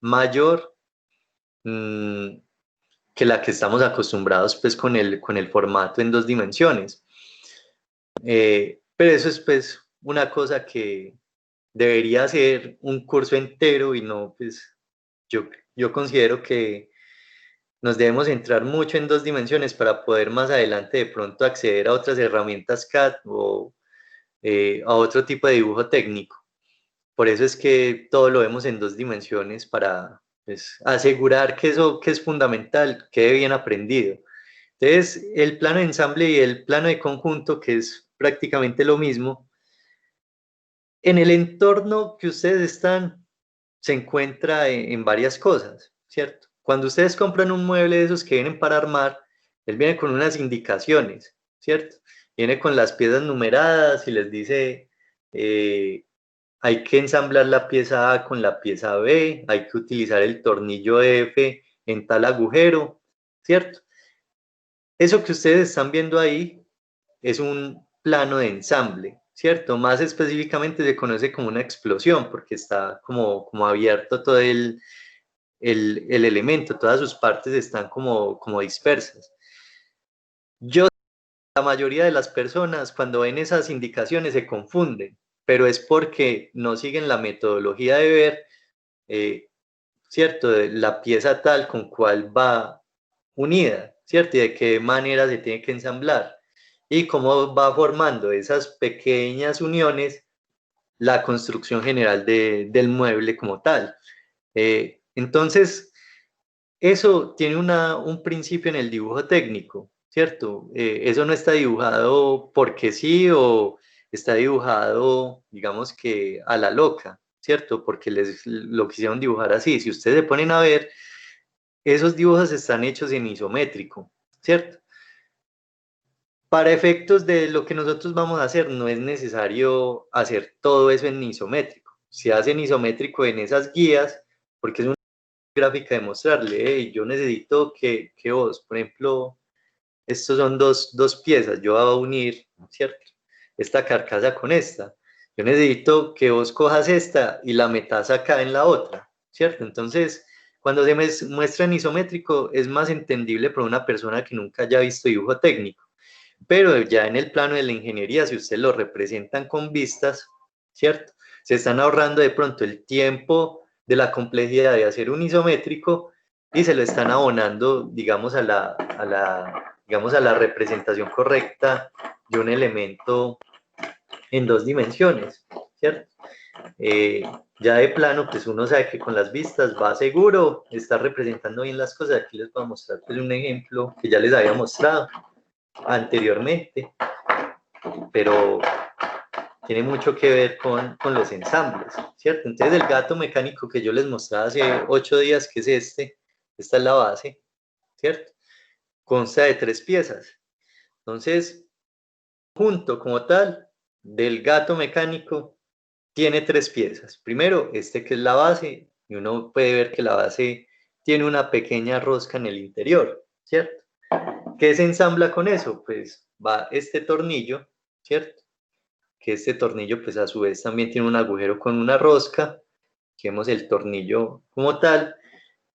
mayor mm, que la que estamos acostumbrados pues con el formato en 2 dimensiones. Pero eso es pues una cosa que debería ser un curso entero y no, pues yo considero que nos debemos centrar mucho en 2 dimensiones para poder más adelante de pronto acceder a otras herramientas CAD o a otro tipo de dibujo técnico. Por eso es que todo lo vemos en 2 dimensiones para pues, asegurar que eso que es fundamental quede bien aprendido. Entonces, el plano de ensamble y el plano de conjunto, que es prácticamente lo mismo, en el entorno que ustedes están se encuentra en varias cosas, ¿cierto? Cuando ustedes compran un mueble de esos que vienen para armar, él viene con unas indicaciones, ¿cierto? Viene con las piezas numeradas y les dice, hay que ensamblar la pieza A con la pieza B, hay que utilizar el tornillo F en tal agujero, ¿cierto? Eso que ustedes están viendo ahí es un plano de ensamble, ¿cierto? Más específicamente se conoce como una explosión porque está como abierto todo el elemento, todas sus partes están como dispersas. Yo, la mayoría de las personas cuando ven esas indicaciones se confunden, pero es porque no siguen la metodología de ver, eh, ¿cierto? De la pieza tal con cual va unida, ¿cierto? Y de qué manera se tiene que ensamblar y cómo va formando esas pequeñas uniones la construcción general del mueble como tal. Entonces, eso tiene un principio en el dibujo técnico, ¿cierto? Eso no está dibujado porque sí o está dibujado, digamos que a la loca, ¿cierto? Porque lo quisieron dibujar así. Si ustedes se ponen a ver, esos dibujos están hechos en isométrico, ¿cierto? Para efectos de lo que nosotros vamos a hacer, no es necesario hacer todo eso en isométrico. Se hace en isométrico en esas guías, porque es una gráfica de mostrarle, hey, yo necesito que vos, por ejemplo, estos son dos piezas, yo voy a unir, ¿cierto? Esta carcasa con esta. Yo necesito que vos cojas esta y la metas acá en la otra, ¿cierto? Entonces, cuando se muestra en isométrico, es más entendible para una persona que nunca haya visto dibujo técnico. Pero ya en el plano de la ingeniería, si ustedes lo representan con vistas, ¿cierto? Se están ahorrando de pronto el tiempo de la complejidad de hacer un isométrico y se lo están abonando, digamos, digamos, a la representación correcta de un elemento en 2 dimensiones, ¿cierto? Eh, ya de plano, pues uno sabe que con las vistas va seguro, está representando bien las cosas. Aquí les voy a mostrar pues, un ejemplo que ya les había mostrado anteriormente, pero tiene mucho que ver con los ensambles, ¿cierto? Entonces el gato mecánico que yo les mostraba hace 8 días, que es esta es la base, ¿cierto? Consta de 3 piezas. Entonces, junto como tal, del gato mecánico, tiene 3 piezas. Primero, que es la base, y uno puede ver que la base tiene una pequeña rosca en el interior, ¿cierto? ¿Qué se ensambla con eso? Pues va este tornillo, ¿cierto? Que este tornillo pues a su vez también tiene un agujero con una rosca, que vemos el tornillo como tal,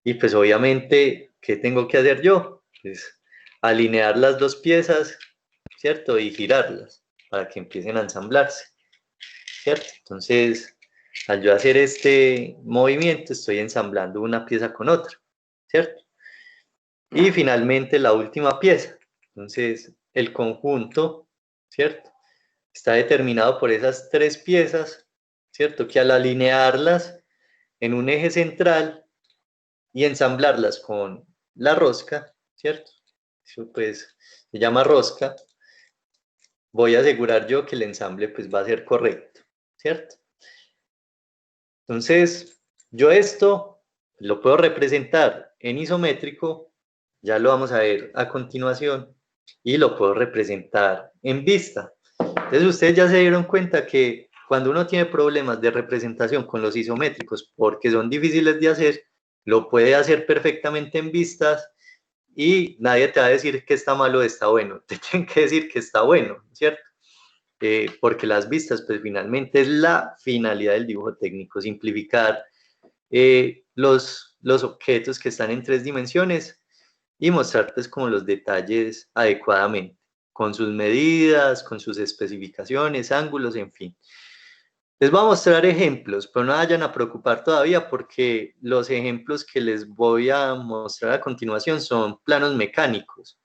y pues obviamente, ¿qué tengo que hacer yo? Pues alinear las 2 piezas, ¿cierto? Y girarlas para que empiecen a ensamblarse, ¿cierto? Entonces, al yo hacer este movimiento, estoy ensamblando una pieza con otra, ¿cierto? Y finalmente la última pieza. Entonces, el conjunto, ¿cierto? Está determinado por esas 3 piezas, ¿cierto? Que al alinearlas en un eje central y ensamblarlas con la rosca, ¿cierto? Eso pues se llama rosca. Voy a asegurar yo que el ensamble pues va a ser correcto, ¿cierto? Entonces, yo esto lo puedo representar en isométrico, ya lo vamos a ver a continuación, y lo puedo representar en vista. Entonces, ustedes ya se dieron cuenta que cuando uno tiene problemas de representación con los isométricos, porque son difíciles de hacer, lo puede hacer perfectamente en vistas y nadie te va a decir que está malo o está bueno, te tienen que decir que está bueno, ¿cierto? Porque las vistas, pues finalmente es la finalidad del dibujo técnico, simplificar, los objetos que están en 3 dimensiones y mostrar pues como los detalles adecuadamente, con sus medidas, con sus especificaciones, ángulos, en fin. Les voy a mostrar ejemplos, pero no vayan a preocupar todavía porque los ejemplos que les voy a mostrar a continuación son planos mecánicos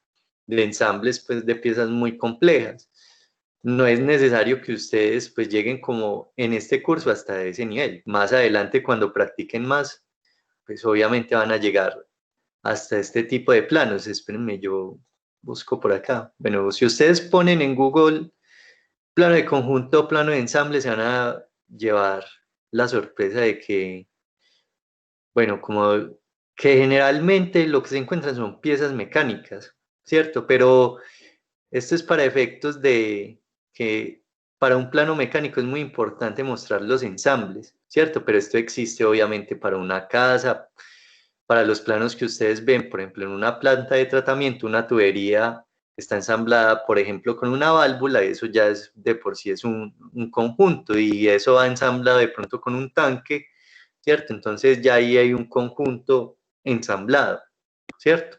de ensambles pues, de piezas muy complejas. No es necesario que ustedes pues lleguen como en este curso hasta ese nivel. Más adelante cuando practiquen más, pues obviamente van a llegar hasta este tipo de planos. Espérenme, yo busco por acá. Bueno, si ustedes ponen en Google plano de conjunto, plano de ensamble, se van a llevar la sorpresa de que, bueno, como que generalmente lo que se encuentran son piezas mecánicas, ¿cierto? Pero esto es para efectos de que para un plano mecánico es muy importante mostrar los ensambles, ¿cierto? Pero esto existe obviamente para una casa, para los planos que ustedes ven, por ejemplo, en una planta de tratamiento, una tubería está ensamblada, por ejemplo, con una válvula, eso ya es de por sí es un conjunto y eso va ensamblado de pronto con un tanque, ¿cierto? Entonces ya ahí hay un conjunto ensamblado, ¿cierto?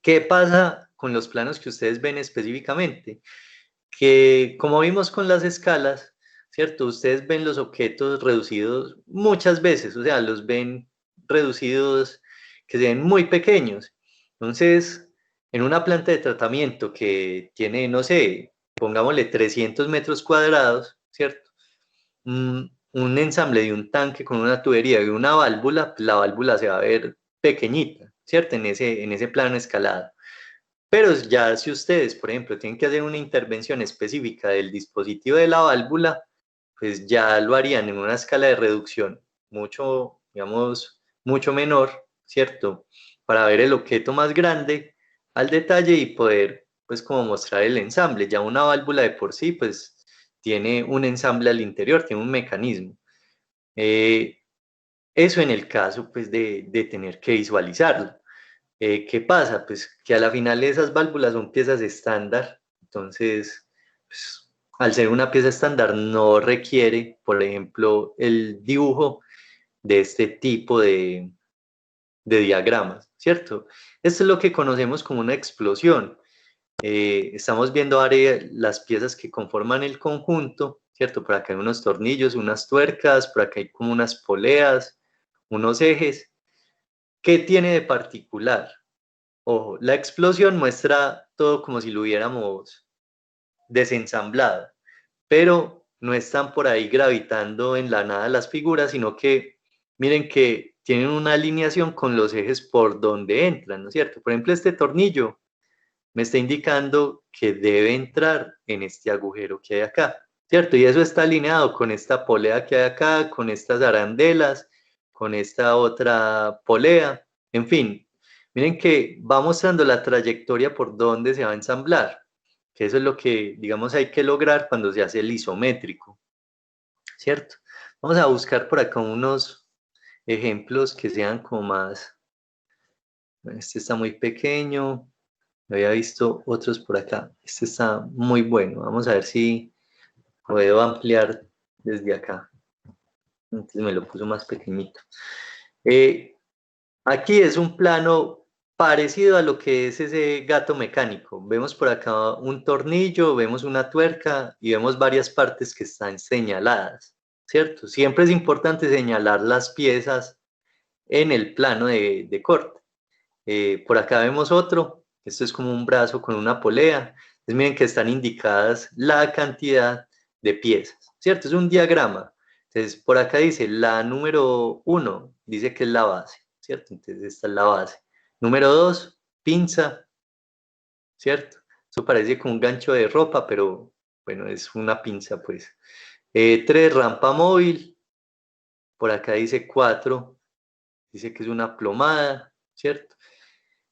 ¿Qué pasa con los planos que ustedes ven específicamente? Que como vimos con las escalas, ¿cierto? Ustedes ven los objetos reducidos muchas veces, o sea, los ven reducidos que se ven muy pequeños. Entonces, en una planta de tratamiento que tiene, no sé, pongámosle 300 metros cuadrados, ¿cierto? Un ensamble de un tanque con una tubería y una válvula, pues la válvula se va a ver pequeñita, ¿cierto? En ese plano escalado. Pero ya si ustedes, por ejemplo, tienen que hacer una intervención específica del dispositivo de la válvula, pues ya lo harían en una escala de reducción mucho, digamos, mucho menor, ¿cierto? Para ver el objeto más grande al detalle y poder, pues, como mostrar el ensamble. Ya una válvula de por sí, pues, tiene un ensamble al interior, tiene un mecanismo. Eh, Eso en el caso, pues, de tener que visualizarlo. ¿Qué pasa? Pues que a la final esas válvulas son piezas estándar, entonces, pues, al ser una pieza estándar no requiere, por ejemplo, el dibujo de este tipo de diagramas, ¿cierto? Esto es lo que conocemos como una explosión. Estamos viendo ahora las piezas que conforman el conjunto, ¿cierto? Por acá hay unos tornillos, unas tuercas, por acá hay como unas poleas, unos ejes. ¿Qué tiene de particular? Ojo, la explosión muestra todo como si lo hubiéramos desensamblado, pero no están por ahí gravitando en la nada las figuras, sino que miren que tienen una alineación con los ejes por donde entran, ¿no es cierto? Por ejemplo, este tornillo me está indicando que debe entrar en este agujero que hay acá, ¿cierto? Y eso está alineado con esta polea que hay acá, con estas arandelas, con esta otra polea, en fin. Miren que va mostrando la trayectoria por donde se va a ensamblar, que eso es lo que, digamos, hay que lograr cuando se hace el isométrico, ¿cierto? Vamos a buscar por acá unos ejemplos que sean como más, este está muy pequeño, había visto otros por acá. Este está muy bueno. Vamos a ver si puedo ampliar desde acá. Entonces me lo puso más pequeñito. Eh, Aquí es un plano parecido a lo que es ese gato mecánico. Vemos por acá un tornillo, vemos una tuerca y vemos varias partes que están señaladas, ¿cierto? Siempre es importante señalar las piezas en el plano de corte. Por acá vemos otro, esto es como un brazo con una polea. Entonces miren que están indicadas la cantidad de piezas, ¿cierto? Es un diagrama. Entonces por acá dice la número 1, dice que es la base, ¿cierto? Entonces esta es la base. Número 2, pinza, ¿cierto? Eso parece como un gancho de ropa, pero bueno, es una pinza pues. 3, rampa móvil. Por acá dice 4, dice que es una plomada, ¿cierto?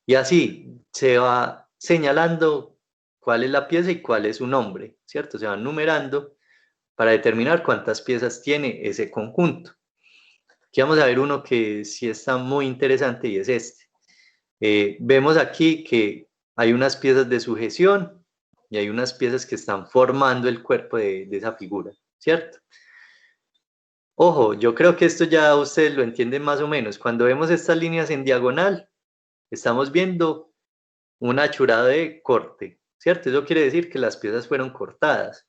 Y así se va señalando cuál es la pieza y cuál es su nombre, ¿cierto? Se van numerando para determinar cuántas piezas tiene ese conjunto. Aquí vamos a ver uno que sí está muy interesante y es este. Vemos aquí que hay unas piezas de sujeción y hay unas piezas que están formando el cuerpo de esa figura, ¿cierto? Ojo, yo creo que esto ya ustedes lo entienden más o menos. Cuando vemos estas líneas en diagonal, estamos viendo un achurado de corte, ¿cierto? Eso quiere decir que las piezas fueron cortadas.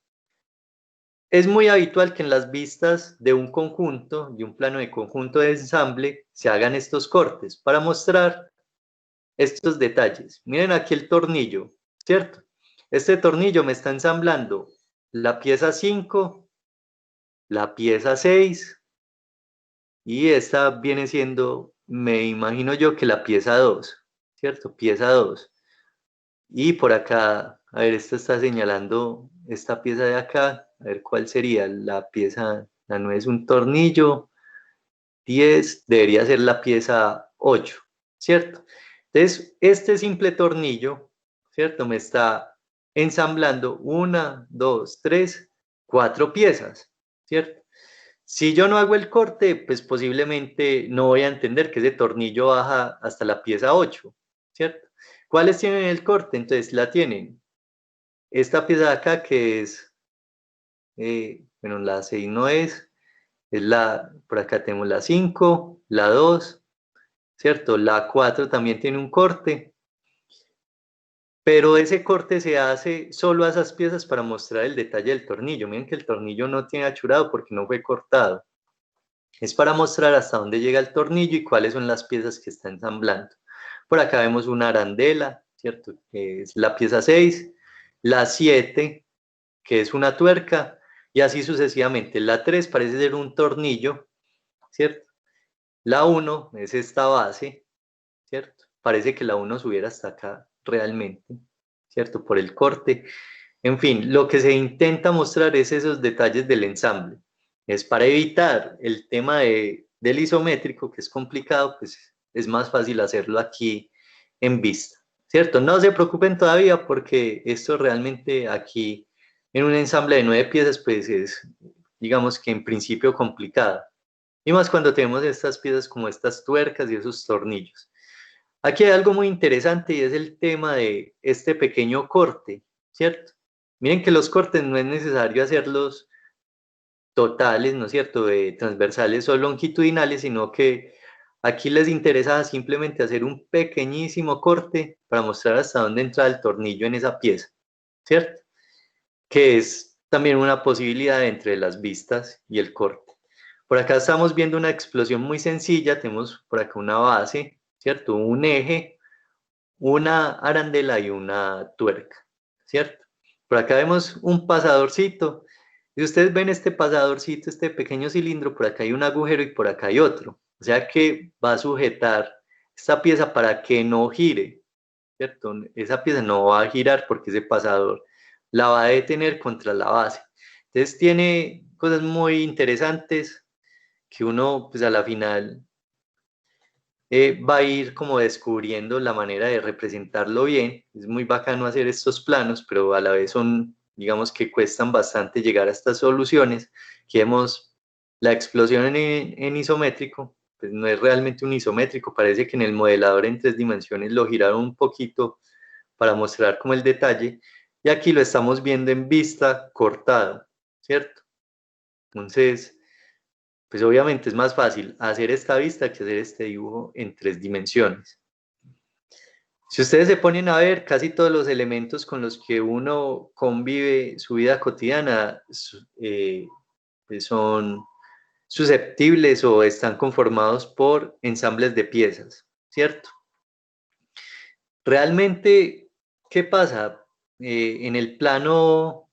Es muy habitual que en las vistas de un conjunto, de un plano de conjunto de ensamble, se hagan estos cortes para mostrar estos detalles. Miren aquí el tornillo, ¿cierto? Este tornillo me está ensamblando la pieza 5, la pieza 6 y esta viene siendo, me imagino yo que la pieza 2, ¿cierto? Pieza 2. Y por acá, a ver, esta está señalando esta pieza de acá, a ver cuál sería la pieza, la 9 es un tornillo, 10 debería ser la pieza 8, ¿cierto? Entonces, este simple tornillo, ¿cierto? Me está ensamblando una, dos, tres, cuatro piezas, ¿cierto? Si yo no hago el corte, pues posiblemente no voy a entender que ese tornillo baja hasta la pieza 8, ¿cierto? ¿Cuáles tienen el corte? Entonces la tienen esta pieza de acá que es, bueno, la 6 no es la, por acá tenemos la 5, la 2, ¿cierto? La 4 también tiene un corte, pero ese corte se hace solo a esas piezas para mostrar el detalle del tornillo. Miren que el tornillo no tiene achurado porque no fue cortado. Es para mostrar hasta dónde llega el tornillo y cuáles son las piezas que está ensamblando. Por acá vemos una arandela, ¿cierto? Que es la pieza 6, la 7, que es una tuerca, y así sucesivamente. La 3 parece ser un tornillo, ¿cierto? La 1 es esta base, ¿cierto? Parece que la 1 subiera hasta acá realmente, ¿cierto? Por el corte. En fin, lo que se intenta mostrar es esos detalles del ensamble. Es para evitar el tema del isométrico, que es complicado, pues es más fácil hacerlo aquí en vista, ¿cierto? No se preocupen todavía porque esto realmente aquí en un ensamble de 9 piezas, pues es, digamos que en principio complicado. Y más cuando tenemos estas piezas como estas tuercas y esos tornillos. Aquí hay algo muy interesante y es el tema de este pequeño corte, ¿cierto? Miren que los cortes no es necesario hacerlos totales, ¿no es cierto?, de transversales o longitudinales, sino que aquí les interesa simplemente hacer un pequeñísimo corte para mostrar hasta dónde entra el tornillo en esa pieza, ¿cierto? Que es también una posibilidad entre las vistas y el corte. Por acá estamos viendo una explosión muy sencilla, tenemos por acá una base, ¿cierto? Un eje, una arandela y una tuerca, ¿cierto? Por acá vemos un pasadorcito. Si ustedes ven este pasadorcito, este pequeño cilindro, por acá hay un agujero y por acá hay otro. O sea que va a sujetar esta pieza para que no gire, ¿cierto? Esa pieza no va a girar porque ese pasador la va a detener contra la base. Entonces tiene cosas muy interesantes que uno, pues a la final, va a ir como descubriendo la manera de representarlo bien. Es muy bacano hacer estos planos, pero a la vez son, digamos que cuestan bastante llegar a estas soluciones, que vemos la explosión en isométrico, pues no es realmente un isométrico, parece que en el modelador en 3 dimensiones lo giraron un poquito para mostrar como el detalle, y aquí lo estamos viendo en vista cortado, ¿cierto? Entonces, pues obviamente es más fácil hacer esta vista que hacer este dibujo en 3 dimensiones. Si ustedes se ponen a ver, casi todos los elementos con los que uno convive su vida cotidiana pues son susceptibles o están conformados por ensambles de piezas, ¿cierto? Realmente, ¿qué pasa? En el plano,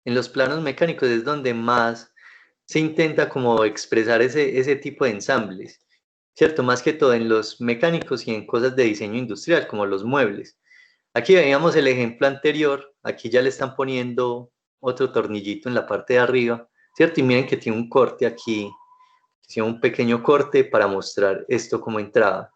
en los planos mecánicos es donde más se intenta como expresar ese tipo de ensambles, ¿cierto? Más que todo en los mecánicos y en cosas de diseño industrial, como los muebles. Aquí veíamos el ejemplo anterior, aquí ya le están poniendo otro tornillito en la parte de arriba, ¿cierto? Y miren que tiene un corte aquí, tiene un pequeño corte para mostrar esto como entrada.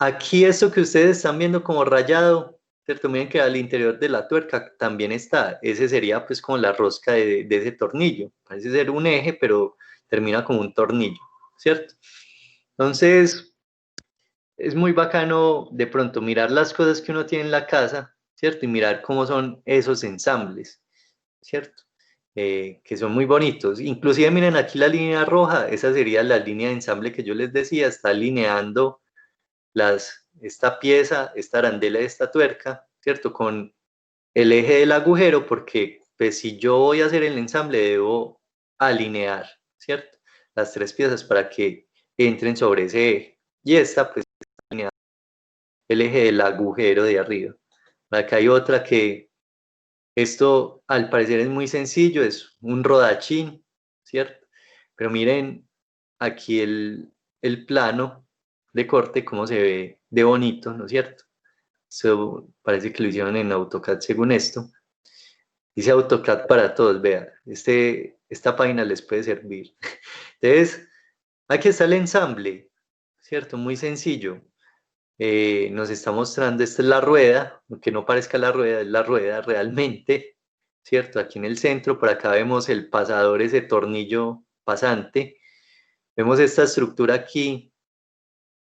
Aquí esto que ustedes están viendo como rayado, ¿cierto? Miren que al interior de la tuerca también está. Ese sería pues como la rosca de ese tornillo. Parece ser un eje, pero termina como un tornillo, ¿cierto? Entonces, es muy bacano de pronto mirar las cosas que uno tiene en la casa, ¿cierto? Y mirar cómo son esos ensambles, ¿cierto? que son muy bonitos. Inclusive miren aquí la línea roja, esa sería la línea de ensamble que yo les decía, está alineando esta pieza, esta arandela y esta tuerca, ¿cierto? Con el eje del agujero, porque pues si yo voy a hacer el ensamble debo alinear, ¿cierto? Las tres piezas para que entren sobre ese eje. Y esta pues alinea el eje del agujero de arriba. Acá hay otra que esto al parecer es muy sencillo, es un rodachín, ¿cierto? Pero miren aquí el plano de corte, cómo se ve de bonito, ¿no es cierto? Eso parece que lo hicieron en AutoCAD según esto. Dice AutoCAD para todos, vean, esta página les puede servir. Entonces, aquí está el ensamble, ¿cierto? Muy sencillo. Nos está mostrando, esta es la rueda, aunque no parezca la rueda, es la rueda realmente, ¿cierto? Aquí en el centro, por acá vemos el pasador, ese tornillo pasante. Vemos esta estructura aquí,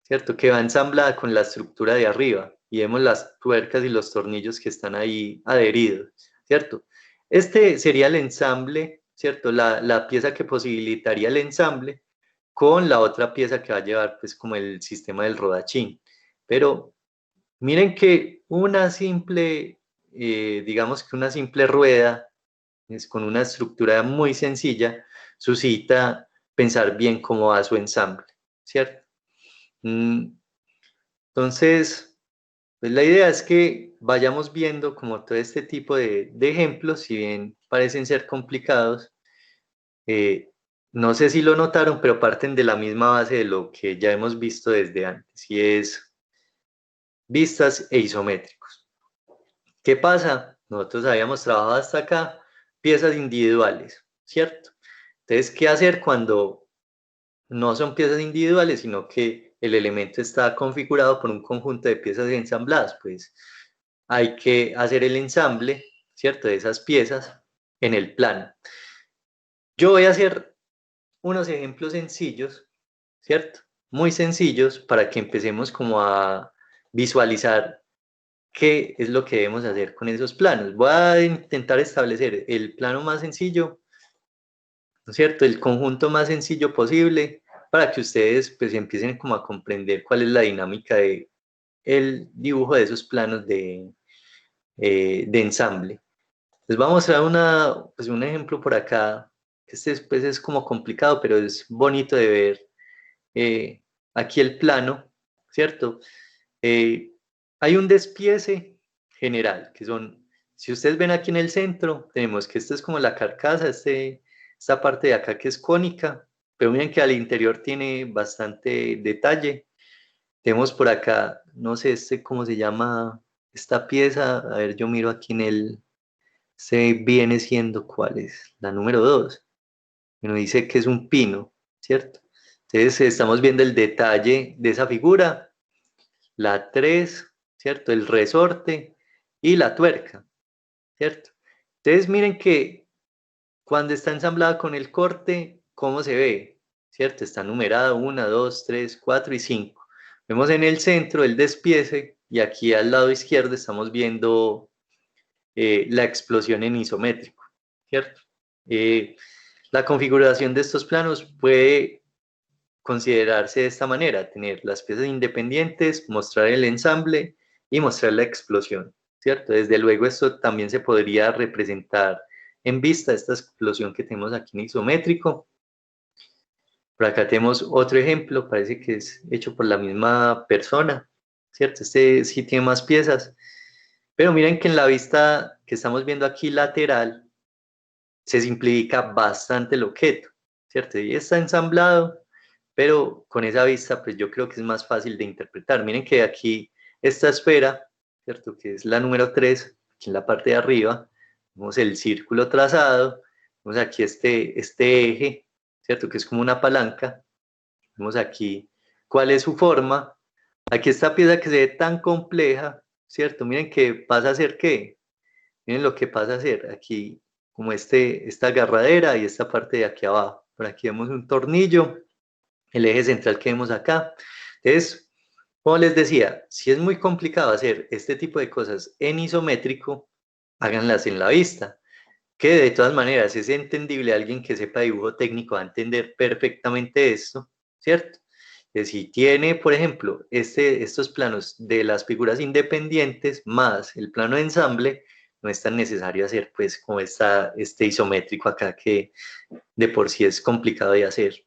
¿cierto? Que va ensamblada con la estructura de arriba y vemos las tuercas y los tornillos que están ahí adheridos, ¿cierto? Este sería el ensamble, ¿cierto? La pieza que posibilitaría el ensamble con la otra pieza que va a llevar, pues, como el sistema del rodachín. Pero miren que una simple, digamos que una simple rueda, es con una estructura muy sencilla, suscita pensar bien cómo va su ensamble, ¿cierto? Mm, Entonces, pues la idea es que vayamos viendo como todo este tipo de ejemplos, si bien parecen ser complicados, eh, no sé si lo notaron, pero parten de la misma base de lo que ya hemos visto desde antes, y es vistas e isométricos. ¿Qué pasa? Nosotros habíamos trabajado hasta acá piezas individuales, ¿cierto? Entonces, ¿qué hacer cuando no son piezas individuales, sino que el elemento está configurado por un conjunto de piezas ensambladas? Pues hay que hacer el ensamble, ¿cierto? De esas piezas en el plano. Yo voy a hacer unos ejemplos sencillos, ¿cierto? Muy sencillos para que empecemos como a visualizar qué es lo que debemos hacer con esos planos. Voy a intentar establecer el plano más sencillo, ¿no es cierto? El conjunto más sencillo posible para que ustedes pues empiecen como a comprender cuál es la dinámica de el dibujo de esos planos de ensamble. Les voy a mostrar pues un ejemplo por acá, que este pues, es como complicado, pero es bonito de ver eh, aquí el plano, ¿cierto? Eh, Hay un despiece general, que son, si ustedes ven aquí en el centro, tenemos que esta es como la carcasa, esta parte de acá que es cónica, pero miren que al interior tiene bastante detalle. Tenemos por acá, no sé, cómo se llama esta pieza, a ver, yo miro aquí en se viene siendo, ¿cuál es? La número 2. Nos dice que es un pino, ¿cierto? Entonces estamos viendo el detalle de esa figura, la 3, ¿cierto? El resorte y la tuerca, ¿cierto? Entonces miren que cuando está ensamblada con el corte, ¿cómo se ve? ¿Cierto? Está numerada 1, 2, 3, 4 y 5. Vemos en el centro el despiece y aquí al lado izquierdo estamos viendo la explosión en isométrico, ¿cierto? La configuración de estos planos puede considerarse de esta manera, tener las piezas independientes, mostrar el ensamble y mostrar la explosión, ¿cierto? Desde luego esto también se podría representar en vista, esta explosión que tenemos aquí en isométrico. Por acá tenemos otro ejemplo, parece que es hecho por la misma persona, ¿cierto? Este sí tiene más piezas, pero miren que en la vista que estamos viendo aquí lateral, se simplifica bastante el objeto, ¿cierto? Y está ensamblado, pero con esa vista, pues yo creo que es más fácil de interpretar. Miren que aquí esta esfera, ¿cierto? Que es la número 3, aquí en la parte de arriba, vemos el círculo trazado, vemos aquí este eje, ¿cierto? Que es como una palanca, vemos aquí cuál es su forma. Aquí esta pieza que se ve tan compleja, ¿cierto? Miren que pasa a ser ¿qué? Miren lo que pasa a ser aquí, como esta agarradera y esta parte de aquí abajo. Por aquí vemos un tornillo, el eje central que vemos acá. Entonces, como les decía, si es muy complicado hacer este tipo de cosas en isométrico, háganlas en la vista. que de todas maneras es entendible, alguien que sepa dibujo técnico va a entender perfectamente esto, ¿cierto? Que si tiene, por ejemplo, estos planos de las figuras independientes más el plano de ensamble, no es tan necesario hacer pues como este isométrico acá que de por sí es complicado de hacer.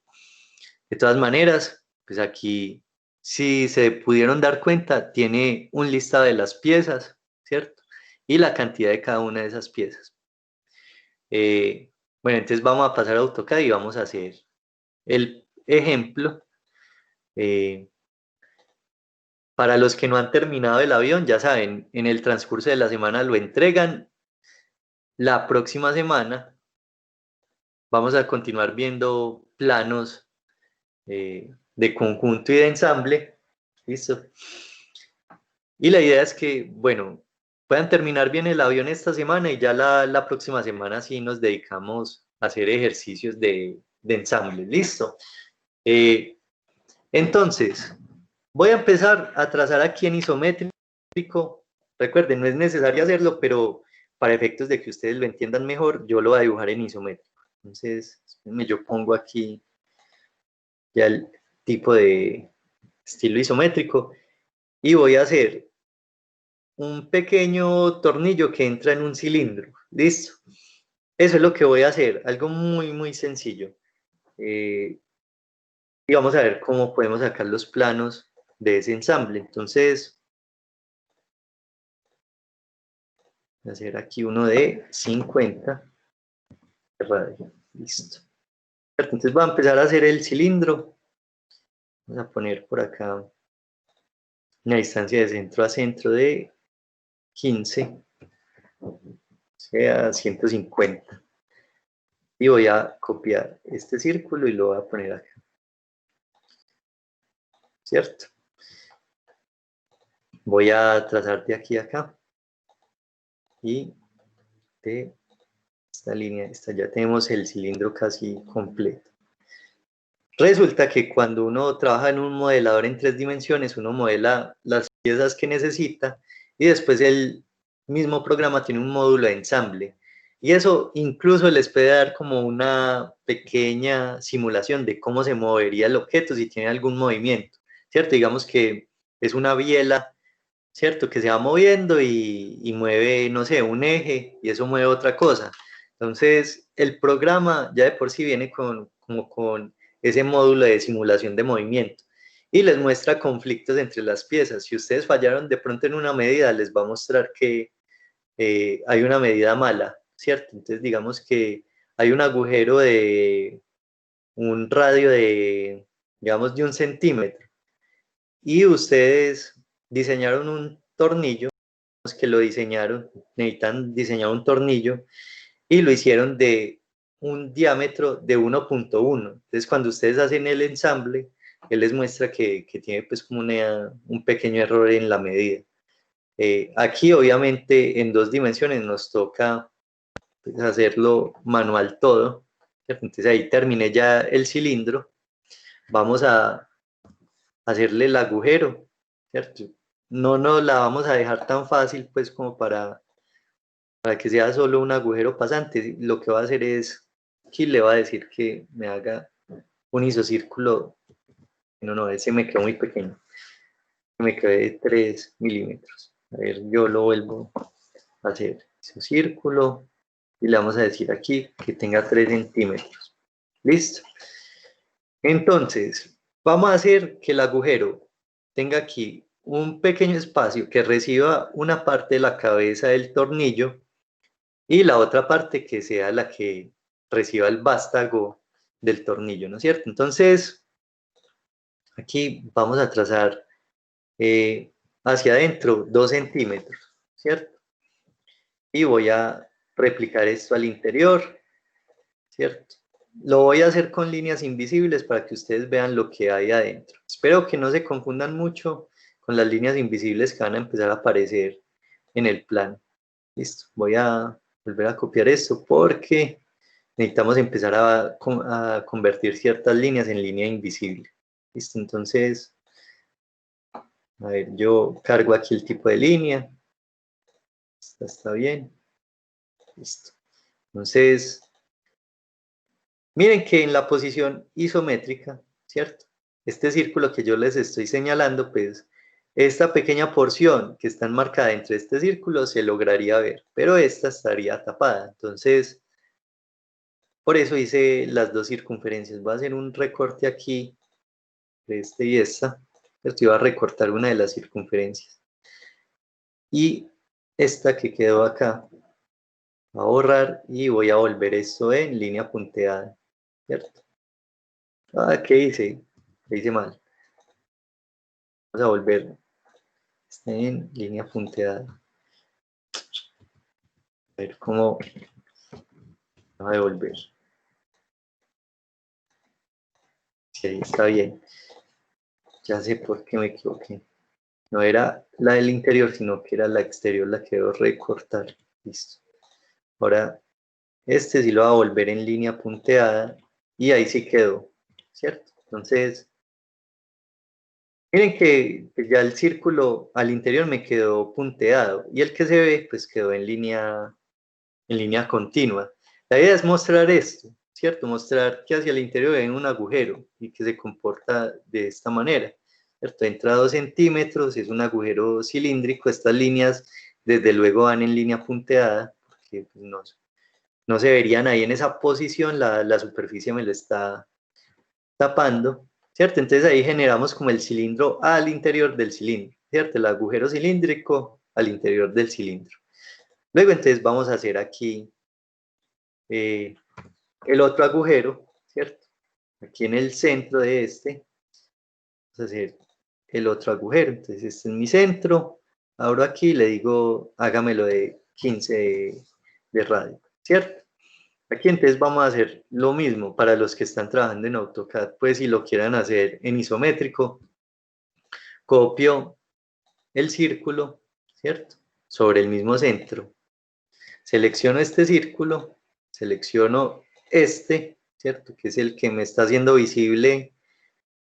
De todas maneras, pues aquí, si se pudieron dar cuenta, tiene un listado de las piezas, ¿cierto? Y la cantidad de cada una de esas piezas. Bueno, entonces vamos a pasar a AutoCAD y vamos a hacer el ejemplo. Para los que no han terminado el avión, ya saben, en el transcurso de la semana lo entregan. La próxima semana vamos a continuar viendo planos de conjunto y de ensamble. ¿Listo? Y la idea es que, bueno, puedan terminar bien el avión esta semana y ya la próxima semana sí nos dedicamos a hacer ejercicios de ensamble. ¿Listo? Eh, entonces, voy a empezar a trazar aquí en isométrico. Recuerden, no es necesario hacerlo, pero para efectos de que ustedes lo entiendan mejor, yo lo voy a dibujar en isométrico. Entonces, yo pongo aquí ya el tipo de estilo isométrico y voy a hacer un pequeño tornillo que entra en un cilindro. ¿Listo? Eso es lo que voy a hacer, algo muy, muy sencillo. Y vamos a ver cómo podemos sacar los planos de ese ensamble. Entonces, voy a hacer aquí uno de 50 de radio. Listo. Entonces voy a empezar a hacer el cilindro. Vamos a poner por acá una distancia de centro a centro de 15, o sea, 150. Y voy a copiar este círculo y lo voy a poner acá. ¿Cierto? Voy a trazar de aquí a acá. Y de esta línea, ya tenemos el cilindro casi completo. Resulta que cuando uno trabaja en un modelador en 3 dimensiones, uno modela las piezas que necesita y después el mismo programa tiene un módulo de ensamble. Y eso incluso les puede dar como una pequeña simulación de cómo se movería el objeto si tiene algún movimiento, ¿cierto? Digamos que es una biela, ¿cierto? Que se va moviendo y mueve, no sé, un eje y eso mueve otra cosa. Entonces, el programa ya de por sí viene como con ese módulo de simulación de movimiento y les muestra conflictos entre las piezas. Si ustedes fallaron de pronto en una medida, les va a mostrar que hay una medida mala, ¿cierto? Entonces, digamos que hay un agujero de un radio de, digamos, de 1 centímetro y ustedes diseñaron un tornillo, que lo diseñaron, necesitan diseñar un tornillo y lo hicieron de un diámetro de 1.1. Entonces, cuando ustedes hacen el ensamble, él les muestra que tiene pues como un pequeño error en la medida. Aquí, obviamente, en 2 dimensiones nos toca pues, hacerlo manual todo. ¿Cierto? Entonces, ahí terminé ya el cilindro. Vamos a hacerle el agujero, ¿cierto? No nos la vamos a dejar tan fácil, pues, como para que sea solo un agujero pasante. Lo que va a hacer es, aquí le va a decir que me haga un isocírculo. No, ese me quedó muy pequeño. Me quedó de 3 milímetros. A ver, yo lo vuelvo a hacer. Isocírculo. Y le vamos a decir aquí que tenga 3 centímetros. ¿Listo? Entonces, vamos a hacer que el agujero tenga aquí un pequeño espacio que reciba una parte de la cabeza del tornillo y la otra parte que sea la que reciba el vástago del tornillo, ¿no es cierto? Entonces, aquí vamos a trazar hacia adentro 2 centímetros, ¿cierto? Y voy a replicar esto al interior, ¿cierto? Lo voy a hacer con líneas invisibles para que ustedes vean lo que hay adentro. Espero que no se confundan mucho con las líneas invisibles que van a empezar a aparecer en el plano. Listo, voy a volver a copiar esto porque necesitamos empezar a convertir ciertas líneas en línea invisible. Listo, entonces, a ver, yo cargo aquí el tipo de línea. Esta está bien. Listo. Entonces, miren que en la posición isométrica, ¿cierto? Este círculo que yo les estoy señalando, pues, esta pequeña porción que está enmarcada entre este círculo se lograría ver, pero esta estaría tapada. Entonces, por eso hice las dos circunferencias. Voy a hacer un recorte aquí de este y esta. Esto iba a recortar una de las circunferencias. Y esta que quedó acá, voy a borrar y voy a volver esto en línea punteada, ¿cierto? Ah, ¿qué hice? ¿Qué hice mal? Vamos a volver en línea punteada. A ver cómo va a devolver. Si ahí está bien. Ya sé por qué me equivoqué. No era la del interior, sino que era la exterior la que debo recortar. Listo. Ahora, este sí lo va a volver en línea punteada y ahí sí quedó, ¿cierto? Entonces, miren que pues, ya el círculo al interior me quedó punteado y el que se ve, pues quedó en línea continua. La idea es mostrar esto, ¿cierto? Mostrar que hacia el interior hay un agujero y que se comporta de esta manera, ¿cierto? Entra 2 centímetros, es un agujero cilíndrico, estas líneas desde luego van en línea punteada, porque pues, no se verían ahí en esa posición, la superficie me lo está tapando, ¿cierto? Entonces ahí generamos como el cilindro al interior del cilindro, ¿cierto? El agujero cilíndrico al interior del cilindro. Luego entonces vamos a hacer aquí el otro agujero, ¿cierto? Aquí en el centro de este, vamos a hacer el otro agujero. Entonces este es mi centro, abro aquí y le digo, hágamelo de 15 de radio, ¿cierto? Aquí entonces vamos a hacer lo mismo para los que están trabajando en AutoCAD, pues si lo quieran hacer en isométrico, copio el círculo, ¿cierto? Sobre el mismo centro. Selecciono este círculo, selecciono este, ¿cierto? Que es el que me está haciendo visible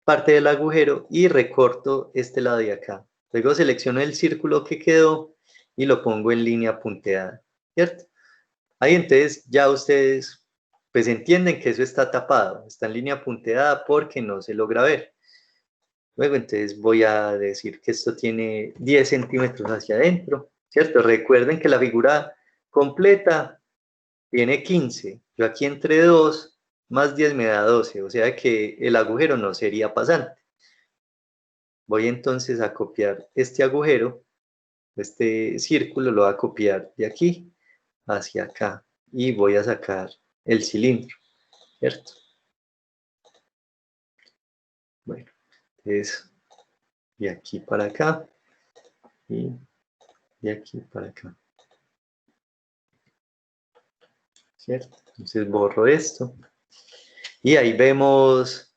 parte del agujero y recorto este lado de acá. Luego selecciono el círculo que quedó y lo pongo en línea punteada, ¿cierto? Ahí entonces ya ustedes pues entienden que eso está tapado, está en línea punteada porque no se logra ver. Luego entonces voy a decir que esto tiene 10 centímetros hacia adentro, ¿cierto? Recuerden que la figura completa tiene 15. Yo aquí entre 2 más 10 me da 12, o sea que el agujero no sería pasante. Voy entonces a copiar este agujero, este círculo lo voy a copiar de aquí hacia acá y voy a sacar el cilindro, ¿cierto? Bueno, entonces de aquí para acá y de aquí para acá, ¿cierto? Entonces borro esto y ahí vemos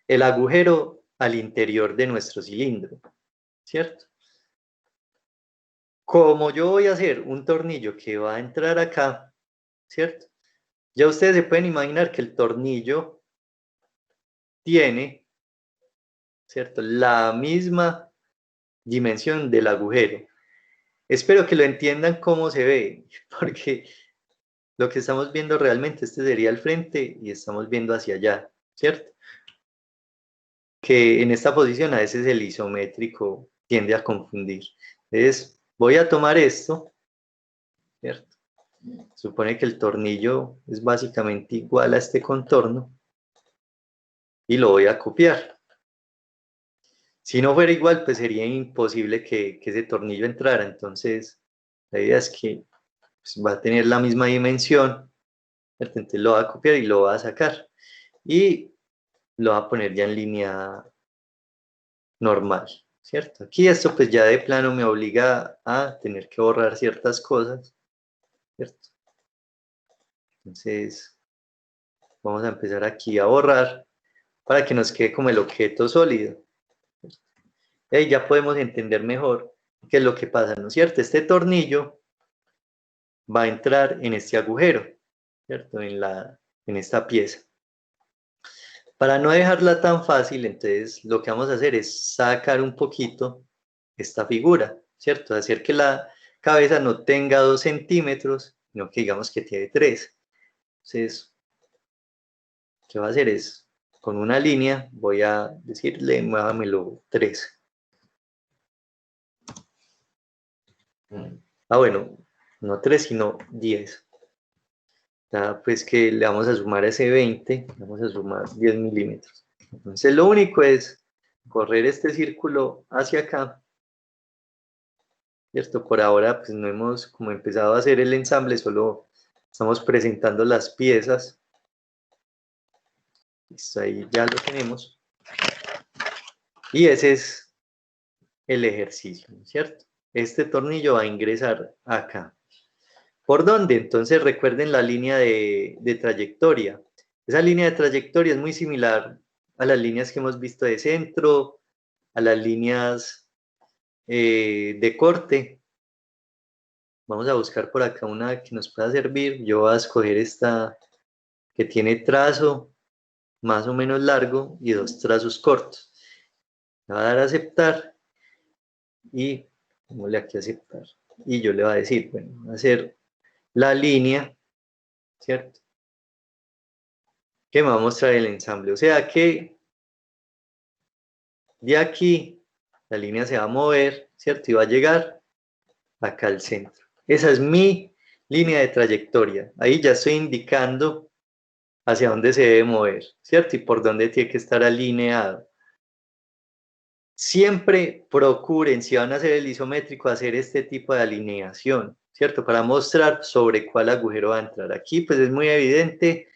el agujero al interior de nuestro cilindro, ¿cierto? Como yo voy a hacer un tornillo que va a entrar acá, ¿cierto? Ya ustedes se pueden imaginar que el tornillo tiene, ¿cierto? La misma dimensión del agujero. Espero que lo entiendan cómo se ve, porque lo que estamos viendo realmente, este sería el frente y estamos viendo hacia allá, ¿cierto? Que en esta posición a veces el isométrico tiende a confundir. Entonces, voy a tomar esto, ¿cierto? Supone que el tornillo es básicamente igual a este contorno y lo voy a copiar. Si no fuera igual, pues sería imposible que ese tornillo entrara. Entonces, la idea es que pues, va a tener la misma dimensión. Entonces lo va a copiar y lo va a sacar. Y lo va a poner ya en línea normal, ¿cierto? Aquí esto pues ya de plano me obliga a tener que borrar ciertas cosas, ¿cierto? Entonces, vamos a empezar aquí a borrar para que nos quede como el objeto sólido. Y ahí ya podemos entender mejor qué es lo que pasa, ¿no es cierto? Este tornillo va a entrar en este agujero, ¿cierto? En esta pieza. Para no dejarla tan fácil, entonces lo que vamos a hacer es sacar un poquito esta figura, ¿cierto? Hacer que la cabeza no tenga 2 centímetros, sino que digamos que tiene 3. Entonces, ¿qué va a hacer? Es, con una línea, voy a decirle, muévamelo 3. Bueno, no 3, sino 10. Pues que le vamos a sumar a ese 20, vamos a sumar 10 milímetros. Entonces lo único es correr este círculo hacia acá, ¿cierto? Por ahora pues no hemos como empezado a hacer el ensamble, solo estamos presentando las piezas. Listo, ahí ya lo tenemos. Y ese es el ejercicio, ¿cierto? Este tornillo va a ingresar acá. ¿Por dónde? Entonces recuerden la línea de trayectoria. Esa línea de trayectoria es muy similar a las líneas que hemos visto de centro, a las líneas de corte. Vamos a buscar por acá una que nos pueda servir. Yo voy a escoger esta que tiene trazo más o menos largo y 2 trazos cortos. Le voy a dar a aceptar y démosle aquí a aceptar. Y yo le voy a decir, bueno, voy a hacer la línea, ¿cierto? Que me va a mostrar el ensamble. O sea que de aquí la línea se va a mover, ¿cierto? Y va a llegar acá al centro. Esa es mi línea de trayectoria. Ahí ya estoy indicando hacia dónde se debe mover, ¿cierto? Y por dónde tiene que estar alineado. Siempre procuren, si van a hacer el isométrico, hacer este tipo de alineación, ¿cierto? Para mostrar sobre cuál agujero va a entrar. Aquí pues es muy evidente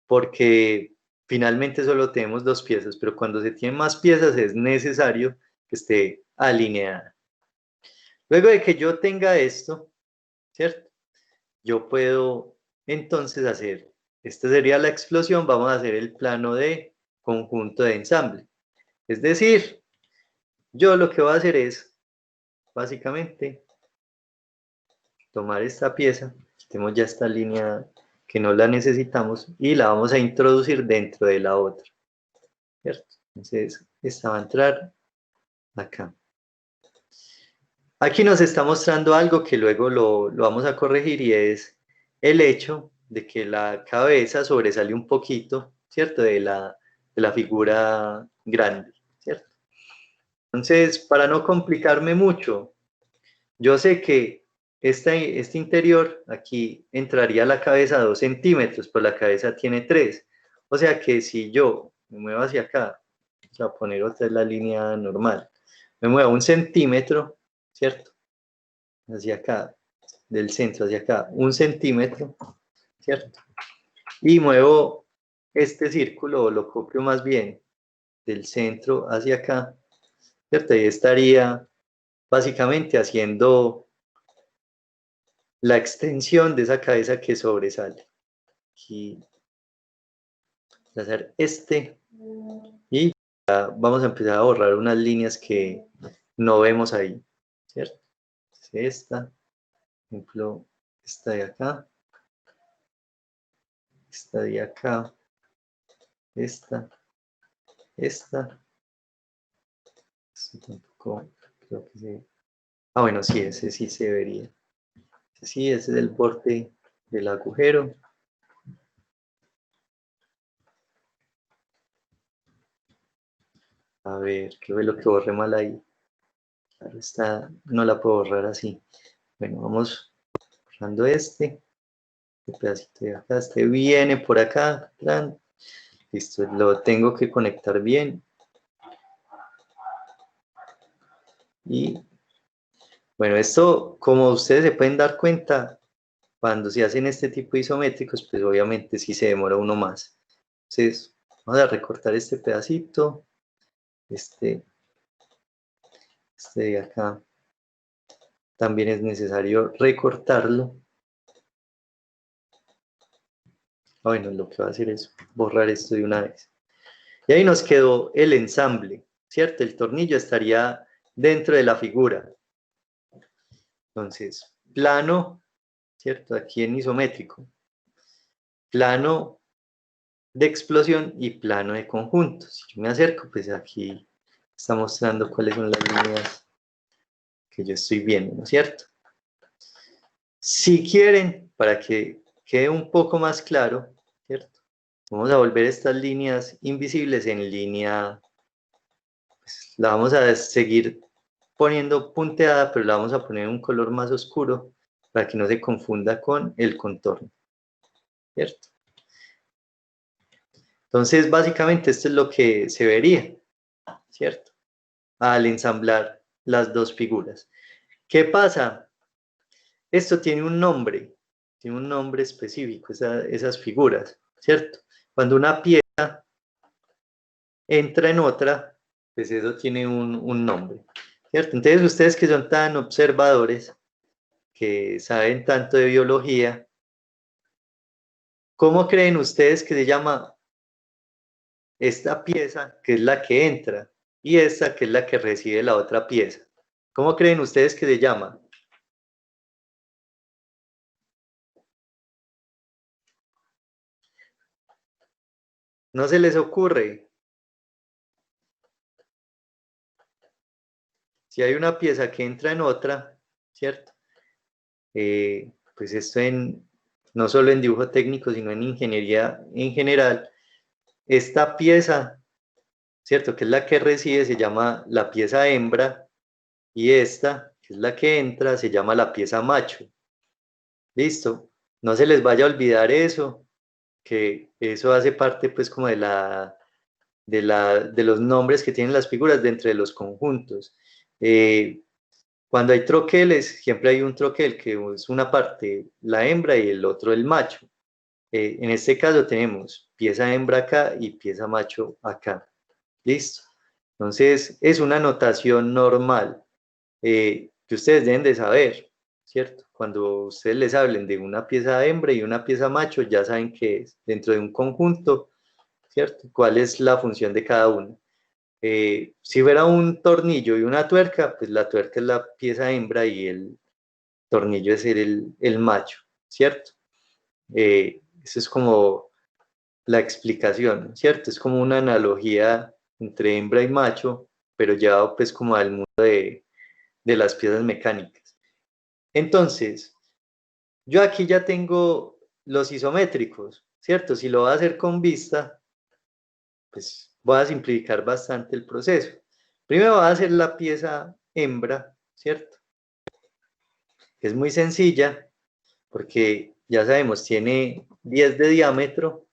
porque finalmente solo tenemos 2 piezas, pero cuando se tienen más piezas es necesario que esté alineada. Luego de que yo tenga esto, ¿cierto? Yo puedo entonces hacer, esta sería la explosión, vamos a hacer el plano de conjunto de ensamble. Es decir, yo lo que voy a hacer es, básicamente, tomar esta pieza, quitemos ya esta línea que no la necesitamos y la vamos a introducir dentro de la otra, ¿cierto? Entonces, esta va a entrar acá. Aquí nos está mostrando algo que luego lo vamos a corregir y es el hecho de que la cabeza sobresale un poquito, ¿cierto? De la figura grande, ¿cierto? Entonces, para no complicarme mucho, yo sé que este interior, aquí entraría la cabeza a 2 centímetros, pues la cabeza tiene 3. O sea que si yo me muevo hacia acá, voy a poner otra vez la línea normal, me muevo 1 centímetro, ¿cierto? Hacia acá, del centro hacia acá, 1 centímetro, ¿cierto? Y muevo este círculo, o lo copio más bien, del centro hacia acá, ¿cierto? Y estaría básicamente haciendo la extensión de esa cabeza que sobresale. Aquí voy a hacer y ya vamos a empezar a borrar unas líneas que no vemos ahí, ¿cierto? Esta, por ejemplo, esta de acá, esta de acá, esta, tampoco creo que se... bueno, sí, ese sí se vería. Sí, ese es el borde del agujero. A ver, ¿qué fue lo que borré mal ahí? Claro, esta no la puedo borrar así. Bueno, vamos borrando este pedacito de acá. Este viene por acá. Listo, lo tengo que conectar bien. Y bueno, esto, como ustedes se pueden dar cuenta, cuando se hacen este tipo de isométricos, pues obviamente sí se demora uno más. Entonces, vamos a recortar este pedacito. Este de acá también es necesario recortarlo. Bueno, lo que va a hacer es borrar esto de una vez. Y ahí nos quedó el ensamble, ¿cierto? El tornillo estaría dentro de la figura. Entonces, plano, ¿cierto? Aquí en isométrico. Plano de explosión y plano de conjunto. Si yo me acerco, pues aquí está mostrando cuáles son las líneas que yo estoy viendo, ¿no es cierto? Si quieren, para que quede un poco más claro, Vamos a volver estas líneas invisibles en línea, pues, la vamos a seguir poniendo punteada, pero la vamos a poner un color más oscuro para que no se confunda con el contorno, ¿cierto? Entonces, básicamente esto es lo que se vería, ¿cierto? Al ensamblar las dos figuras. ¿Qué pasa? Esto tiene un nombre específico, esas figuras, ¿cierto? Cuando una pieza entra en otra, pues eso tiene un nombre, ¿cierto? Entonces ustedes que son tan observadores, que saben tanto de biología, ¿cómo creen ustedes que se llama esta pieza, que es la que entra, y esta, que es la que recibe la otra pieza? ¿Cómo creen ustedes que se llama? ¿No se les ocurre? Si hay una pieza que entra en otra, ¿cierto? Pues esto no solo en dibujo técnico, sino en ingeniería en general, esta pieza, ¿cierto? Que es la que recibe, se llama la pieza hembra, y esta, que es la que entra, se llama la pieza macho. ¿Listo? No se les vaya a olvidar eso, que eso hace parte pues como de los nombres que tienen las figuras dentro de los conjuntos. Cuando hay troqueles, siempre hay un troquel que es una parte la hembra y el otro el macho. En este caso tenemos pieza hembra acá y pieza macho acá. ¿Listo? Entonces es una notación normal que ustedes deben de saber, ¿cierto? Cuando ustedes les hablen de una pieza hembra y una pieza macho, ya saben que es dentro de un conjunto, ¿cierto? ¿Cuál es la función de cada uno? Si fuera un tornillo y una tuerca, pues la tuerca es la pieza hembra y el tornillo es el macho, ¿cierto? Eso es como la explicación, ¿cierto? Es como una analogía entre hembra y macho, pero llevado pues como al mundo de las piezas mecánicas. Entonces, yo aquí ya tengo los isométricos, ¿cierto? Si lo voy a hacer con vista, pues voy a simplificar bastante el proceso. Primero voy a hacer la pieza hembra, ¿cierto? Es muy sencilla porque ya sabemos, tiene 10 de diámetro,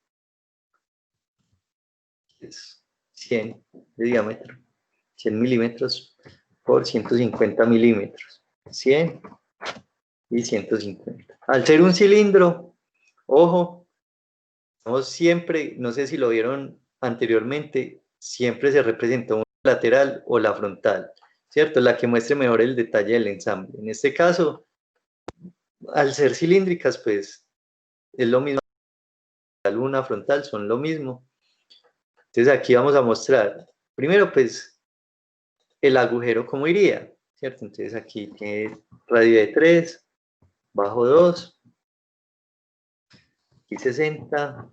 es 100 de diámetro, 100 milímetros por 150 milímetros, 100 y 150. Al ser un cilindro, ojo, no siempre, no sé si lo vieron anteriormente, siempre se representa una lateral o la frontal, ¿cierto? La que muestre mejor el detalle del ensamble. En este caso, al ser cilíndricas, pues es lo mismo, una frontal son lo mismo. Entonces aquí vamos a mostrar, primero pues, el agujero cómo iría, ¿cierto? Entonces aquí tiene radio de 3, bajo 2, y 60,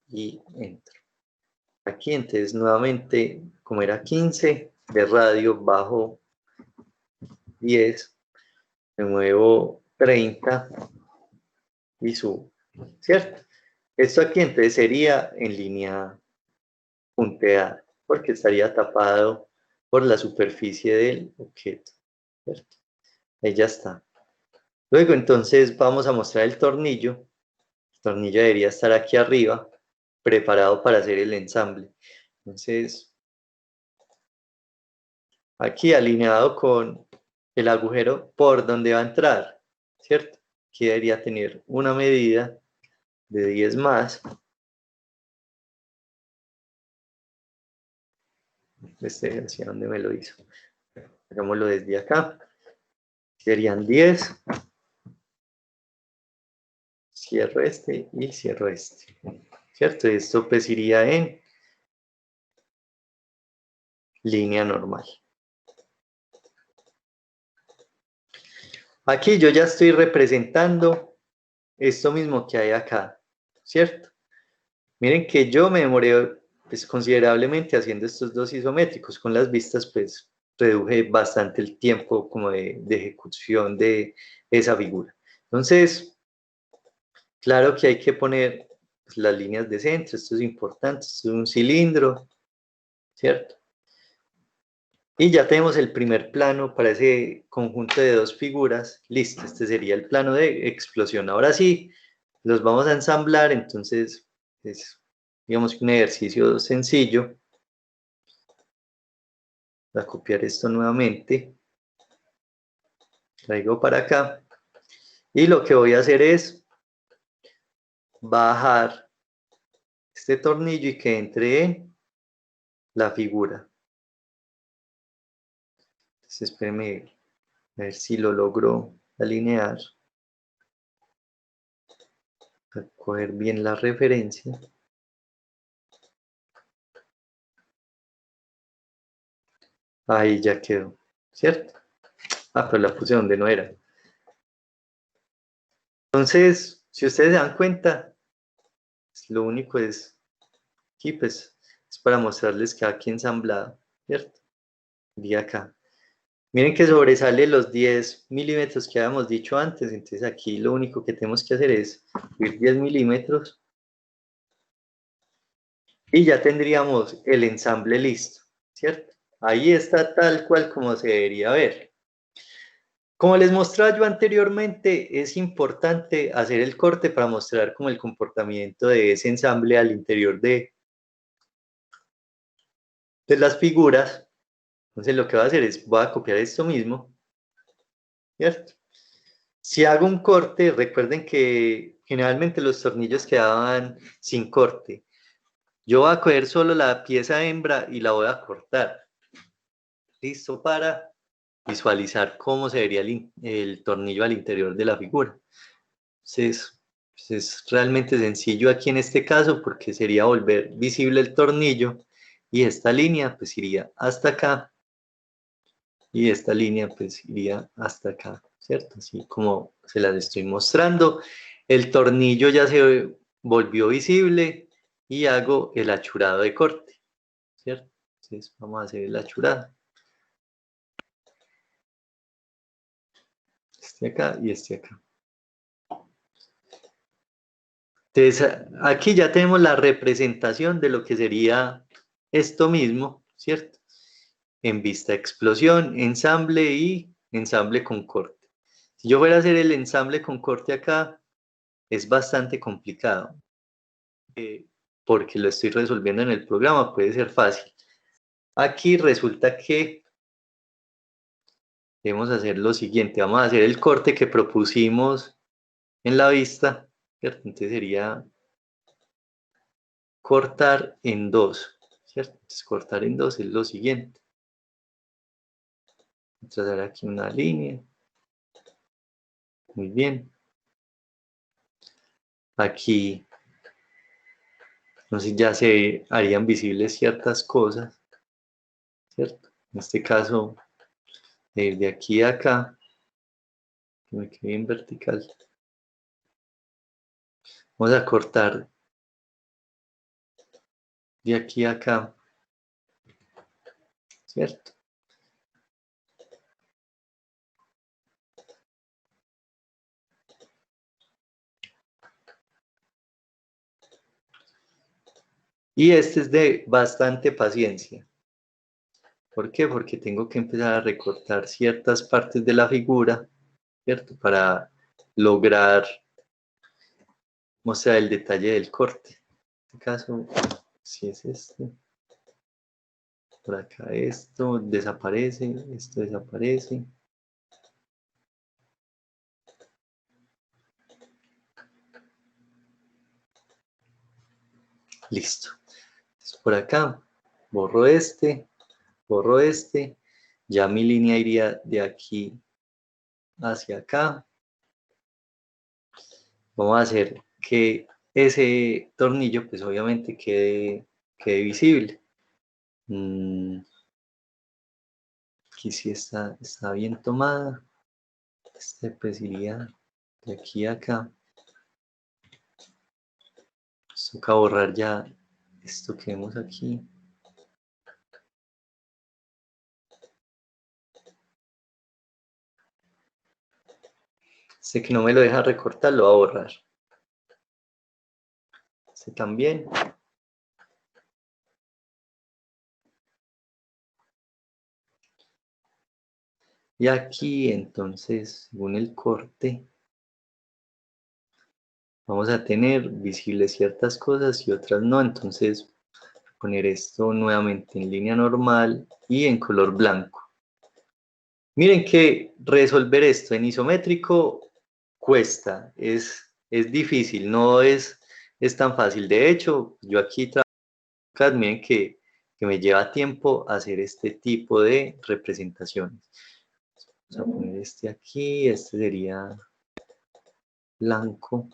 y entro. Aquí entonces nuevamente, como era 15, de radio bajo 10, me muevo 30 y subo, ¿cierto? Esto aquí entonces sería en línea punteada, porque estaría tapado por la superficie del objeto, ¿cierto? Ahí ya está. Luego entonces vamos a mostrar el tornillo. El tornillo debería estar aquí arriba, preparado para hacer el ensamble. Entonces, aquí alineado con el agujero por donde va a entrar, ¿cierto? Aquí debería tener una medida de 10 más. ¿Hacia dónde me lo hizo? Hagámoslo desde acá. Serían 10. Cierro este y cierro este. ¿Cierto? Esto pues iría en línea normal. Aquí yo ya estoy representando esto mismo que hay acá, ¿cierto? Miren que yo me demoré pues, considerablemente haciendo estos dos isométricos. Con las vistas pues reduje bastante el tiempo como de ejecución de esa figura. Entonces, claro que hay que poner pues, las líneas de centro, esto es importante, esto es un cilindro, ¿cierto? Y ya tenemos el primer plano para ese conjunto de dos figuras. Listo, este sería el plano de explosión. Ahora sí, los vamos a ensamblar, entonces es, digamos que un ejercicio sencillo. Voy a copiar esto nuevamente. Traigo para acá. Y lo que voy a hacer es bajar este tornillo y que entre en la figura. Entonces, espérenme a ver si lo logro alinear. A coger bien la referencia. Ahí ya quedó, ¿cierto? Ah, pero la puse donde no era. Entonces, si ustedes se dan cuenta, lo único es, aquí pues, es para mostrarles que aquí ensamblado, ¿cierto? Y acá. Miren que sobresale los 10 milímetros que habíamos dicho antes, entonces aquí lo único que tenemos que hacer es ir 10 milímetros y ya tendríamos el ensamble listo, ¿cierto? Ahí está tal cual como se debería ver. Como les mostraba yo anteriormente, es importante hacer el corte para mostrar como el comportamiento de ese ensamble al interior de las figuras. Entonces lo que voy a hacer es, voy a copiar esto mismo, ¿cierto? Si hago un corte, recuerden que generalmente los tornillos quedaban sin corte. Yo voy a coger solo la pieza hembra y la voy a cortar. Listo para visualizar cómo se vería el tornillo al interior de la figura. Entonces, pues es realmente sencillo aquí en este caso porque sería volver visible el tornillo y esta línea pues iría hasta acá y esta línea pues iría hasta acá, ¿cierto? Así como se las estoy mostrando. El tornillo ya se volvió visible y hago el achurado de corte, ¿cierto? Entonces vamos a hacer el achurado. Este acá y este acá. Entonces aquí ya tenemos la representación de lo que sería esto mismo, ¿cierto? En vista explosión, ensamble y ensamble con corte. Si yo fuera a hacer el ensamble con corte acá, es bastante complicado, porque lo estoy resolviendo en el programa, puede ser fácil. Aquí resulta que debemos hacer lo siguiente, vamos a hacer el corte que propusimos en la vista, ¿cierto? Entonces sería cortar en dos, ¿cierto? Entonces cortar en dos es lo siguiente. Trazar aquí una línea. Muy bien. Aquí, no sé, ya se harían visibles ciertas cosas, ¿cierto? En este caso, de aquí a acá, que me quede en vertical. Vamos a cortar de aquí a acá, ¿cierto? Y este es de bastante paciencia. ¿Por qué? Porque tengo que empezar a recortar ciertas partes de la figura, ¿cierto? Para lograr mostrar el detalle del corte. En este caso, si es este, por acá esto desaparece, esto desaparece. Listo. Entonces, por acá, borro este, ya mi línea iría de aquí hacia acá. Vamos a hacer que ese tornillo, pues obviamente quede visible. Aquí sí está bien tomada. Este pues iría de aquí a acá. Nos toca borrar ya esto que vemos aquí. Este que no me lo deja recortar, lo va a borrar. este también. Y aquí, entonces, según el corte, vamos a tener visibles ciertas cosas y otras no. Entonces, poner esto nuevamente en línea normal y en color blanco. Miren que resolver esto en isométrico cuesta, es difícil, no es tan fácil. De hecho, yo aquí trabajo, miren que me lleva tiempo hacer este tipo de representaciones. Vamos a poner este aquí, este sería blanco.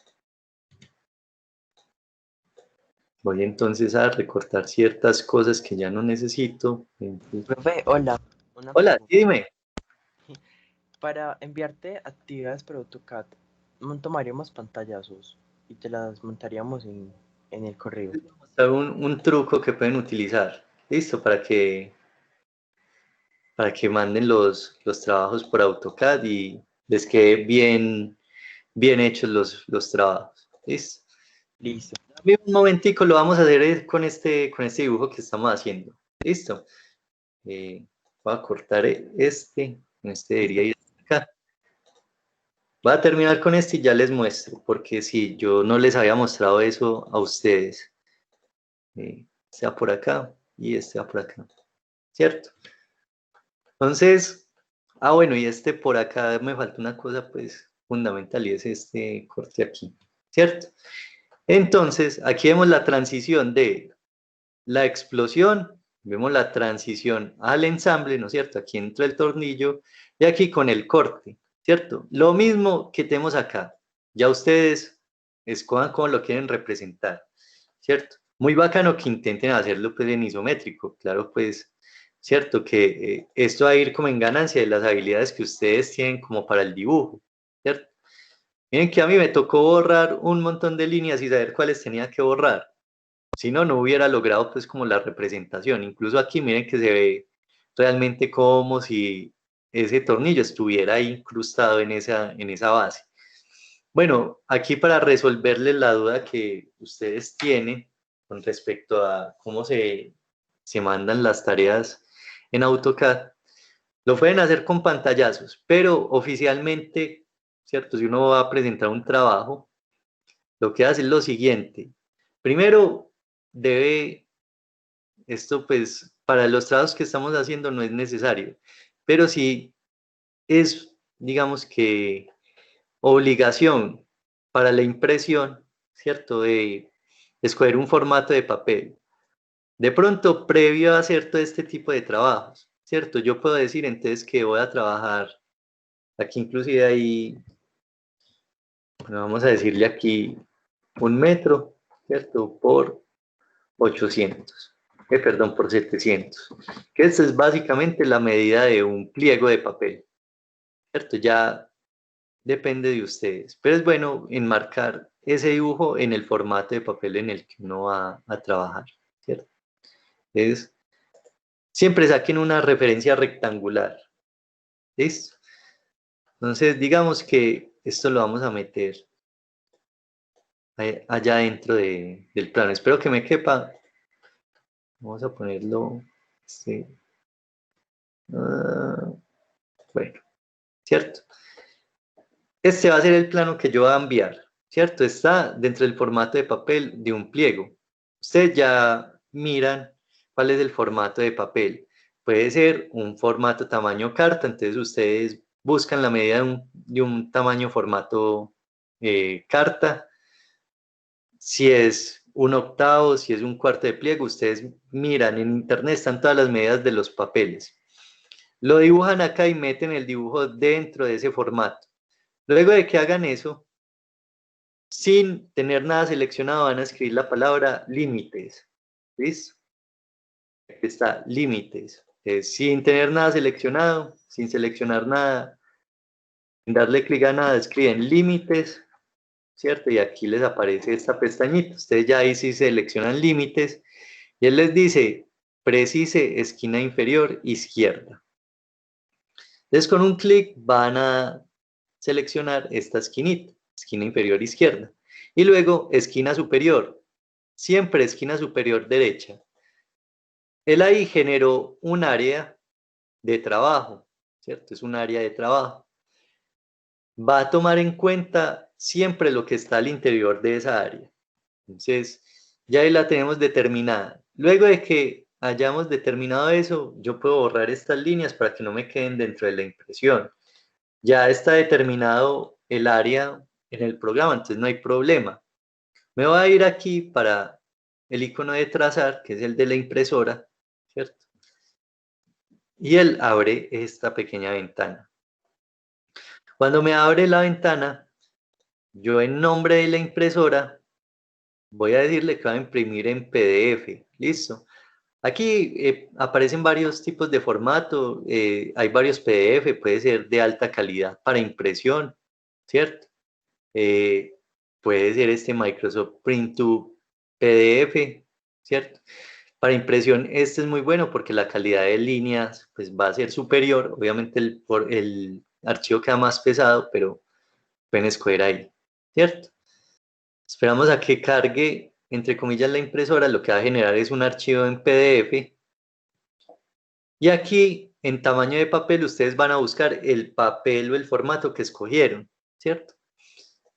Voy entonces a recortar ciertas cosas que ya no necesito. Profe, hola. Una Hola, pregunta. dime. Para enviarte actividades para AutoCAD, tomaríamos pantallazos y te las montaríamos en el correo. Les voy a mostrar un truco que pueden utilizar. Listo, para que manden los trabajos por AutoCAD y les quede bien hechos los trabajos. ¿Listo? Listo. Dame un momentico, lo vamos a hacer con este dibujo que estamos haciendo. ¿Listo? Voy a cortar este debería ir acá. Voy a terminar con este y ya les muestro, porque si yo no les había mostrado eso a ustedes. Este va por acá y este va por acá, ¿cierto? Entonces, bueno, y este por acá me falta una cosa pues fundamental y es este corte aquí, ¿cierto? Entonces, aquí vemos la transición de la explosión, vemos la transición al ensamble, ¿no es cierto? Aquí entra el tornillo y aquí con el corte, ¿cierto? Lo mismo que tenemos acá, ya ustedes escojan cómo lo quieren representar, ¿cierto? Muy bacano que intenten hacerlo pues en isométrico, claro pues, ¿cierto? Que esto va a ir como en ganancia de las habilidades que ustedes tienen como para el dibujo, ¿cierto? Miren que a mí me tocó borrar un montón de líneas y saber cuáles tenía que borrar. Si no, no hubiera logrado pues como la representación. Incluso aquí miren que se ve realmente como si ese tornillo estuviera ahí incrustado en esa base. Bueno, aquí para resolverles la duda que ustedes tienen con respecto a cómo se mandan las tareas en AutoCAD, lo pueden hacer con pantallazos, pero oficialmente, ¿cierto? Si uno va a presentar un trabajo, lo que hace es lo siguiente. Primero, esto pues para los trabajos que estamos haciendo no es necesario, pero sí es, digamos que, obligación para la impresión, ¿cierto? De escoger un formato de papel. De pronto, previo a hacer todo este tipo de trabajos, ¿cierto? Yo puedo decir entonces que voy a trabajar, aquí inclusive ahí, bueno, vamos a decirle aquí 1 metro, ¿cierto? Por 800, perdón, por 700. Que esta es básicamente la medida de un pliego de papel, ¿cierto? Ya depende de ustedes, pero es bueno enmarcar ese dibujo en el formato de papel en el que uno va a trabajar, ¿cierto? Siempre saquen una referencia rectangular, ¿listo? Entonces, digamos que esto lo vamos a meter allá dentro del plano. Espero que me quepa. Vamos a ponerlo, sí. Bueno, ¿cierto? Este va a ser el plano que yo voy a enviar, ¿cierto? Está dentro del formato de papel de un pliego. Ustedes ya miran cuál es el formato de papel. Puede ser un formato tamaño carta, entonces ustedes buscan la medida de un tamaño formato carta. Si es 1/8, si es 1/4 de pliego, ustedes miran en internet, están todas las medidas de los papeles. Lo dibujan acá y meten el dibujo dentro de ese formato. Luego de que hagan eso, sin tener nada seleccionado, van a escribir la palabra límites. ¿Listo? Aquí está, límites. Sin tener nada seleccionado, sin seleccionar nada, sin darle clic a nada, escriben límites, ¿cierto? Y aquí les aparece esta pestañita. Ustedes ya ahí sí seleccionan límites y él les dice, precise esquina inferior izquierda. Entonces con un clic van a seleccionar esta esquinita, esquina inferior izquierda. Y luego esquina superior. siempre esquina superior derecha. Él ahí generó un área de trabajo, ¿cierto? Es un área de trabajo. Va a tomar en cuenta siempre lo que está al interior de esa área. Entonces, ya ahí la tenemos determinada. Luego de que hayamos determinado eso, yo puedo borrar estas líneas para que no me queden dentro de la impresión. Ya está determinado el área en el programa, entonces no hay problema. Me voy a ir aquí para el icono de trazar, que es el de la impresora, ¿cierto? Y él abre esta pequeña ventana. Cuando me abre la ventana, yo en nombre de la impresora voy a decirle que va a imprimir en PDF. Listo. Aquí aparecen varios tipos de formato. Hay varios PDF, puede ser de alta calidad para impresión, ¿cierto? Eh, puede ser este Microsoft Print to PDF, ¿cierto? Para impresión este es muy bueno porque la calidad de líneas pues, va a ser superior. Obviamente el archivo queda más pesado, pero pueden escoger ahí, ¿cierto? Esperamos a que cargue, entre comillas, la impresora. Lo que va a generar es un archivo en PDF. Y aquí, en tamaño de papel, ustedes van a buscar el papel o el formato que escogieron, ¿cierto?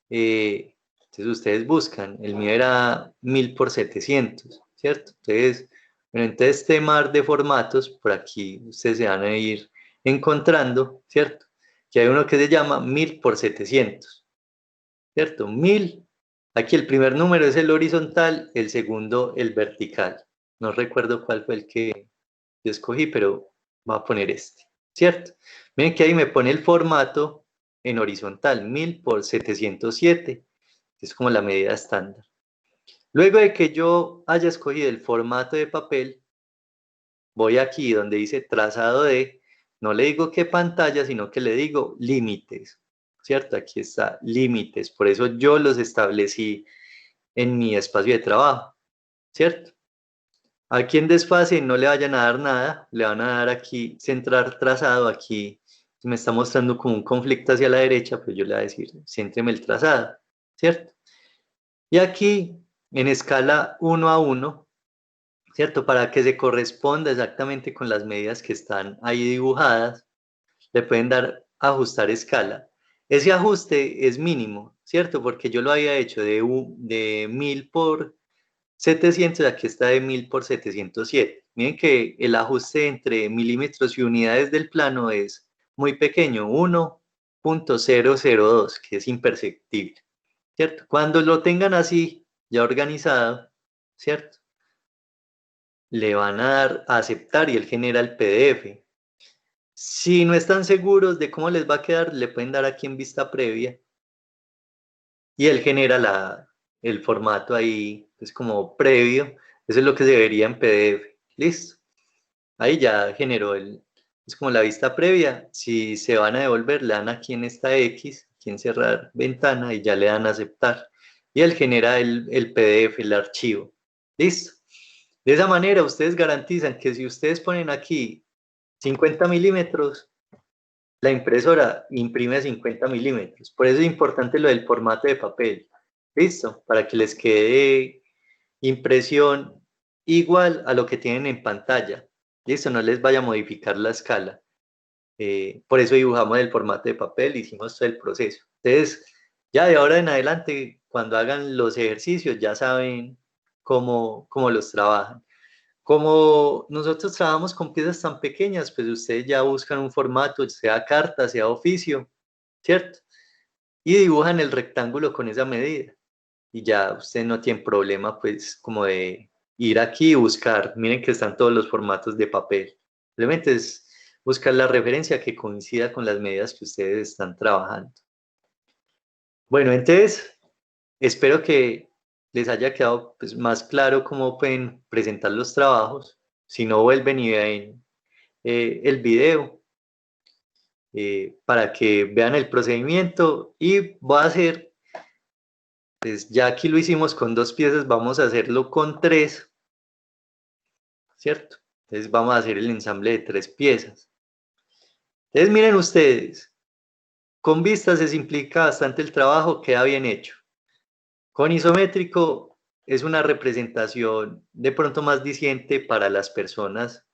Entonces ustedes buscan, el mío era 1000 por 700, ¿cierto? Entonces, bueno, entonces este mar de formatos, por aquí ustedes se van a ir encontrando, ¿cierto? Que hay uno que se llama 1000 por 700, ¿cierto? 1000, aquí el primer número es el horizontal, el segundo el vertical. No recuerdo cuál fue el que yo escogí, pero voy a poner este, ¿cierto? Miren que ahí me pone el formato en horizontal, 1000 por 707, que es como la medida estándar. Luego de que yo haya escogido el formato de papel, voy aquí donde dice trazado de, no le digo qué pantalla, sino que le digo límites, ¿cierto? Aquí está límites, por eso yo los establecí en mi espacio de trabajo, ¿cierto? Aquí en desfase no le vayan a dar nada, le van a dar aquí centrar trazado, aquí me está mostrando como un conflicto hacia la derecha, pues yo le voy a decir, céntreme el trazado, ¿cierto? Y aquí en escala 1 a 1, ¿cierto? Para que se corresponda exactamente con las medidas que están ahí dibujadas, le pueden dar ajustar escala. Ese ajuste es mínimo, ¿cierto? Porque yo lo había hecho de 1000 por 700, aquí está de 1000 por 707. Miren que el ajuste entre milímetros y unidades del plano es muy pequeño, 1.002, que es imperceptible, ¿cierto? Cuando lo tengan así, ya organizado, ¿cierto? Le van a dar a aceptar y él genera el PDF. Si no están seguros de cómo les va a quedar, le pueden dar aquí en vista previa y él genera el formato ahí, es como previo. Eso es lo que se vería en PDF. Listo. Ahí ya generó es como la vista previa. Si se van a devolver, le dan aquí en esta X, aquí en cerrar ventana y ya le dan a aceptar. Y él genera el PDF, el archivo. Listo. De esa manera ustedes garantizan que si ustedes ponen aquí 50 milímetros, la impresora imprime 50 milímetros. Por eso es importante lo del formato de papel. Listo. Para que les quede impresión igual a lo que tienen en pantalla. Listo, no les vaya a modificar la escala. Por eso dibujamos el formato de papel, hicimos todo el proceso. Entonces, ya de ahora en adelante, cuando hagan los ejercicios, ya saben cómo los trabajan. Como nosotros trabajamos con piezas tan pequeñas, pues ustedes ya buscan un formato, sea carta, sea oficio, ¿cierto? Y dibujan el rectángulo con esa medida y ya usted no tiene problema pues como de ir aquí y buscar, miren que están todos los formatos de papel, simplemente es buscar la referencia que coincida con las medidas que ustedes están trabajando. Bueno, entonces espero que les haya quedado pues, más claro cómo pueden presentar los trabajos, si no vuelven y ven el video para que vean el procedimiento y voy a hacer pues ya aquí lo hicimos con 2 piezas, vamos a hacerlo con 3, ¿cierto? Entonces vamos a hacer el ensamble de 3 piezas. Entonces miren ustedes, con vista se simplifica bastante el trabajo, queda bien hecho. Con isométrico es una representación de pronto más diciente para las personas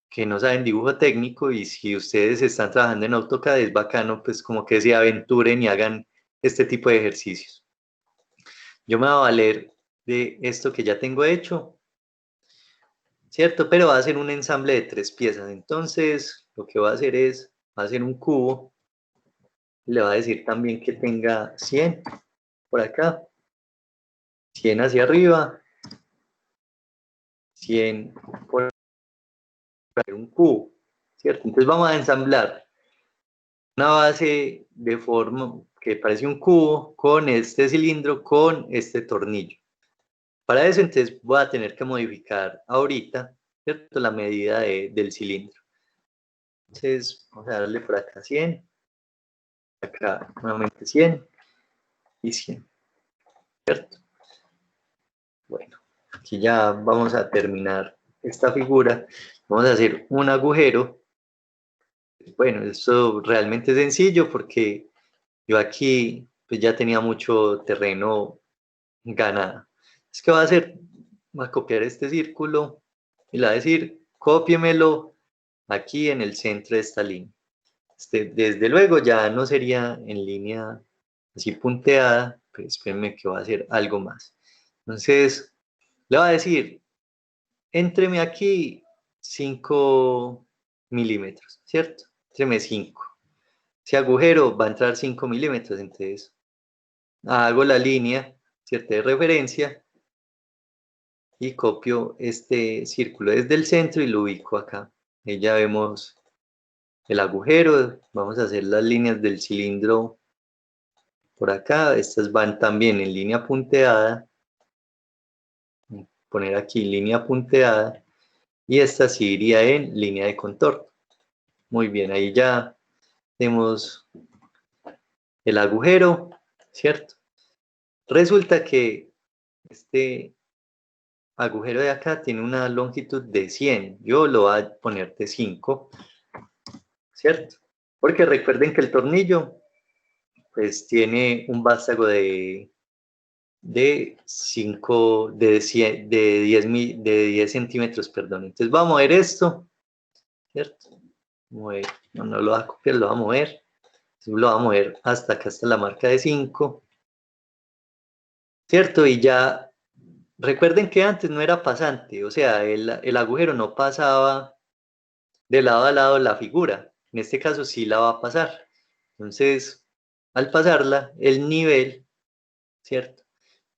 que no saben dibujo técnico, y si ustedes están trabajando en AutoCAD es bacano pues como que se aventuren y hagan este tipo de ejercicios. Yo me voy a valer de esto que ya tengo hecho, ¿cierto? Pero va a ser un ensamble de 3 piezas. Entonces, lo que voy a hacer es, va a hacer un cubo. Le va a decir también que tenga 100 por acá, 100 hacia arriba, 100 por un cubo, ¿cierto? Entonces vamos a ensamblar una base de forma que parece un cubo con este cilindro, con este tornillo. Para eso entonces voy a tener que modificar ahorita, ¿cierto? La medida del cilindro. Entonces vamos a darle por acá 100, acá nuevamente 100 y 100, ¿cierto? Bueno, aquí ya vamos a terminar esta figura. Vamos a hacer un agujero. Bueno, esto realmente es sencillo porque yo aquí pues ya tenía mucho terreno ganado. Es que va a hacer, va a copiar este círculo y le va a decir, cópiemelo aquí en el centro de esta línea. Desde luego ya no sería en línea así punteada, pero espérenme que va a hacer algo más. Entonces, le va a decir, éntreme aquí 5 milímetros, ¿cierto? Éntreme 5. Ese agujero va a entrar 5 milímetros, entonces hago la línea, ¿cierto? De referencia y copio este círculo desde el centro y lo ubico acá. Ahí ya vemos el agujero. Vamos a hacer las líneas del cilindro por acá. Estas van también en línea punteada. Poner aquí línea punteada. Y esta sí iría en línea de contorno. Muy bien, ahí ya tenemos el agujero, ¿cierto? Resulta que este agujero de acá tiene una longitud de 100. Yo lo voy a poner de 5, ¿cierto? Porque recuerden que el tornillo pues tiene un vástago de 5, de 100, de 10 centímetros, perdón. Entonces vamos a mover esto, ¿cierto? Mover, no lo va a copiar, lo va a mover. Entonces lo va a mover hasta acá, hasta la marca de 5, ¿cierto? Y ya, recuerden que antes no era pasante, o sea, el agujero no pasaba de lado a lado la figura. En este caso sí la va a pasar. Entonces, al pasarla, el nivel, ¿cierto?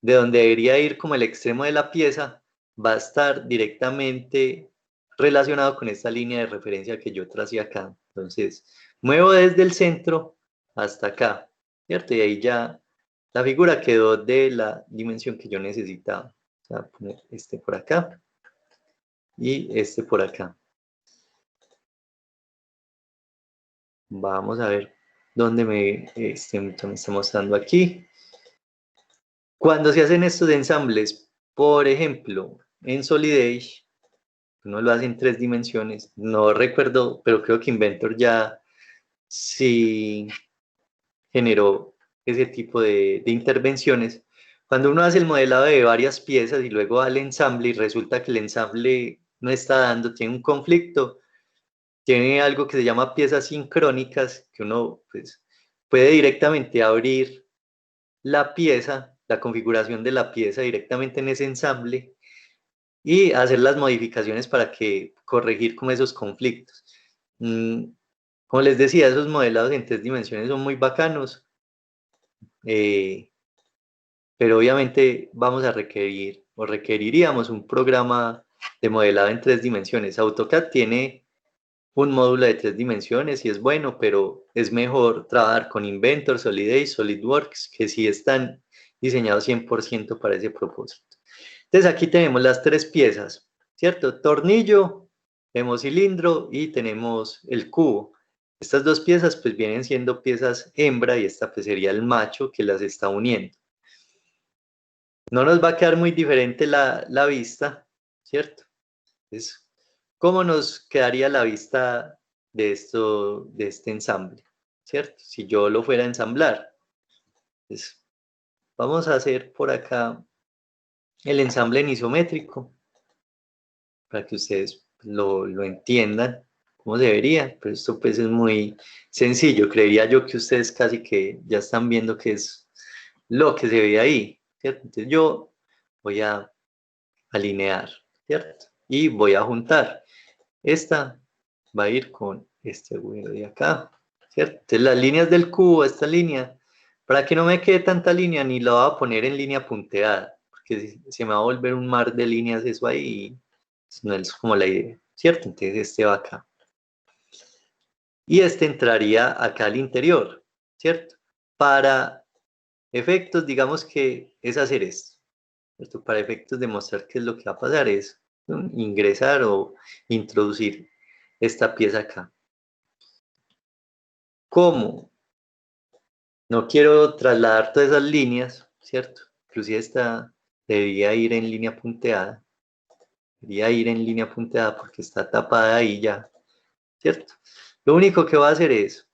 De donde debería ir como el extremo de la pieza, va a estar directamente relacionado con esta línea de referencia que yo tracé acá. Entonces, muevo desde el centro hasta acá, ¿cierto? Y ahí ya la figura quedó de la dimensión que yo necesitaba. Voy a poner este por acá y este por acá. Vamos a ver dónde me está mostrando aquí. Cuando se hacen estos ensambles, por ejemplo, en Solid Edge, uno lo hace en 3 dimensiones. No recuerdo, pero creo que Inventor ya sí generó ese tipo de intervenciones. Cuando uno hace el modelado de varias piezas y luego al ensamble y resulta que el ensamble no está dando, tiene un conflicto, tiene algo que se llama piezas sincrónicas, que uno pues, puede directamente abrir la pieza, la configuración de la pieza directamente en ese ensamble y hacer las modificaciones para que corregir como esos conflictos. Como les decía, esos modelados en 3 dimensiones son muy bacanos, eh, pero obviamente vamos a requerir o requeriríamos un programa de modelado en 3 dimensiones. AutoCAD tiene un módulo de 3 dimensiones y es bueno, pero es mejor trabajar con Inventor, Solid Edge, SolidWorks, que sí están diseñados 100% para ese propósito. Entonces aquí tenemos las 3 piezas, ¿cierto? Tornillo, tenemos cilindro y tenemos el cubo. Estas 2 piezas pues vienen siendo piezas hembra y esta pues sería el macho que las está uniendo. No nos va a quedar muy diferente la vista, ¿cierto? Entonces, ¿cómo nos quedaría la vista de este ensamble? ¿Cierto? Si yo lo fuera a ensamblar. Entonces, vamos a hacer por acá el ensamble en isométrico, para que ustedes lo entiendan cómo debería, pero esto pues es muy sencillo, creería yo que ustedes casi que ya están viendo que es lo que se ve ahí, ¿cierto? Entonces yo voy a alinear, ¿cierto? Y voy a juntar. Esta va a ir con este agujero de acá, ¿cierto? Entonces las líneas del cubo, esta línea, para que no me quede tanta línea, ni la voy a poner en línea punteada, porque se me va a volver un mar de líneas eso ahí, y no es como la idea, ¿cierto? Entonces este va acá. Y este entraría acá al interior, ¿cierto? Para efectos, digamos que es hacer esto. Esto para efectos de mostrar qué es lo que va a pasar es ingresar o introducir esta pieza acá. ¿Cómo? No quiero trasladar todas esas líneas, ¿cierto? Inclusive esta debería ir en línea punteada. Debería ir en línea punteada porque está tapada ahí ya, ¿cierto? Lo único que va a hacer es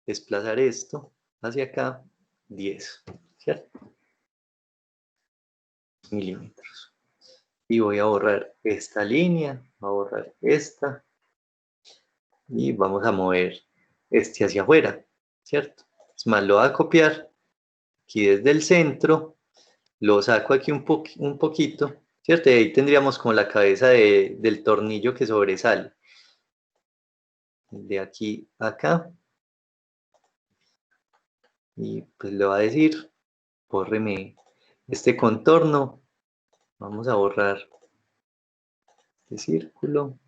desplazar esto hacia acá 10, ¿cierto? Milímetros. Y voy a borrar esta línea, voy a borrar esta, y vamos a mover este hacia afuera, ¿cierto? Es más, lo voy a copiar aquí desde el centro, lo saco aquí un poquito, ¿cierto? Y ahí tendríamos como la cabeza del tornillo que sobresale. De aquí a acá. Y pues le va a decir, bórreme este contorno. Vamos a borrar este círculo.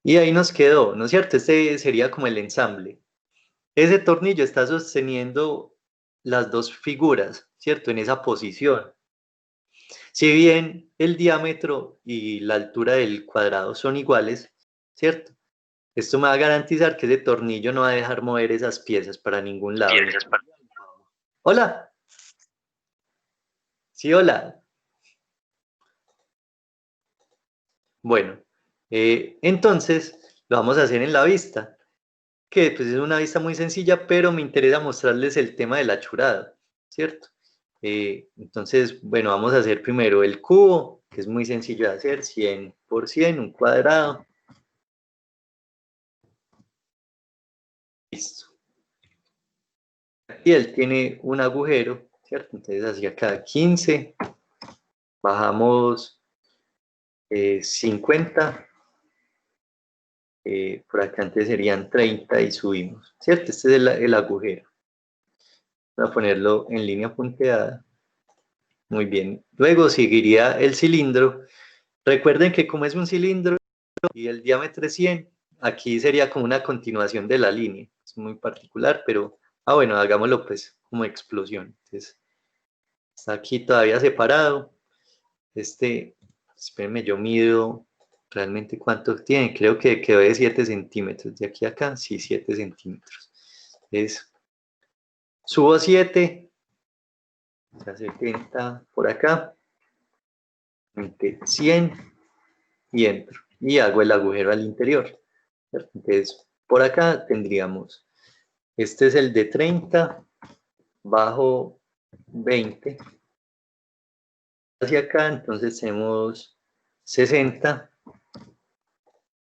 Y ahí nos quedó, ¿no es cierto? Este sería como el ensamble. Ese tornillo está sosteniendo las dos figuras, ¿cierto? En esa posición. Si bien el diámetro y la altura del cuadrado son iguales, ¿cierto? Esto me va a garantizar que ese tornillo no va a dejar mover esas piezas para ningún lado. Hola. Sí, hola. Bueno, entonces lo vamos a hacer en la vista, que pues es una vista muy sencilla, pero me interesa mostrarles el tema del achurado, ¿cierto? Entonces, bueno, vamos a hacer primero el cubo, que es muy sencillo de hacer, 100 por 100, un cuadrado. Listo. Y él tiene un agujero, ¿cierto? Entonces hacia acá 15, bajamos 50, por acá antes serían 30 y subimos, ¿cierto? Este es el agujero. Voy a ponerlo en línea punteada. Muy bien. Luego seguiría el cilindro. Recuerden que como es un cilindro y el diámetro es 100, aquí sería como una continuación de la línea. Es muy particular, pero, bueno, hagámoslo pues como explosión. Entonces, está aquí todavía separado. Espérenme, yo mido realmente cuánto tiene. Creo que quedó de 7 centímetros. De aquí a acá, sí, 7 centímetros. Entonces, subo 7, 70 por acá, 100 y entro. Y hago el agujero al interior. Entonces, por acá tendríamos, este es el de 30, bajo 20. Hacia acá, entonces tenemos 60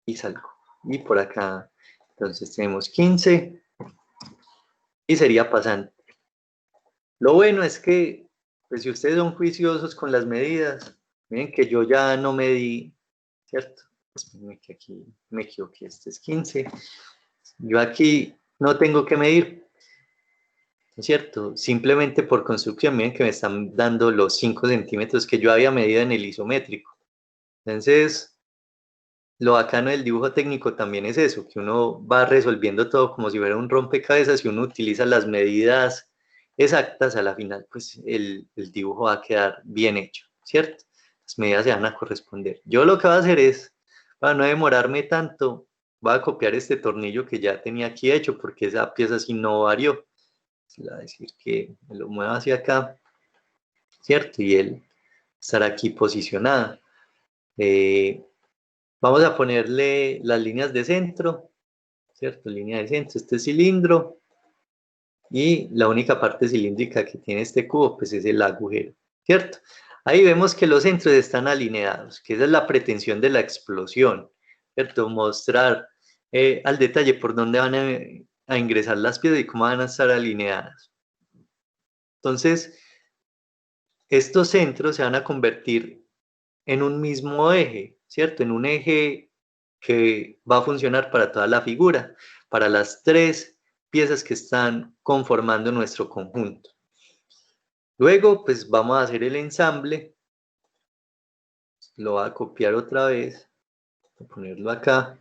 y salgo. Y por acá, entonces tenemos 15 y sería pasante. Lo bueno es que, pues si ustedes son juiciosos con las medidas, miren que yo ya no medí, ¿cierto? Que aquí me equivoqué, este es 15. Yo aquí no tengo que medir, ¿no es cierto? Simplemente por construcción, miren que me están dando los 5 centímetros que yo había medido en el isométrico. Entonces, lo bacano del dibujo técnico también es eso, que uno va resolviendo todo como si fuera un rompecabezas y uno utiliza las medidas exactas, a la final pues el dibujo va a quedar bien hecho, ¿cierto? Las medidas se van a corresponder. Yo lo que voy a hacer es, para no demorarme tanto, voy a copiar este tornillo que ya tenía aquí hecho porque esa pieza sí no varió. Le voy a decir que me lo mueva hacia acá, ¿cierto? Y él estará aquí posicionado. Vamos a ponerle las líneas de centro, ¿cierto? Línea de centro, este cilindro, y la única parte cilíndrica que tiene este cubo, pues es el agujero, ¿cierto? Ahí vemos que los centros están alineados, que esa es la pretensión de la explosión, ¿cierto? Mostrar al detalle por dónde van a ingresar las piezas y cómo van a estar alineadas. Entonces, estos centros se van a convertir en un mismo eje, ¿cierto? En un eje que va a funcionar para toda la figura, para las tres piezas que están conformando nuestro conjunto. Luego, pues vamos a hacer el ensamble. Lo voy a copiar otra vez, voy a ponerlo acá.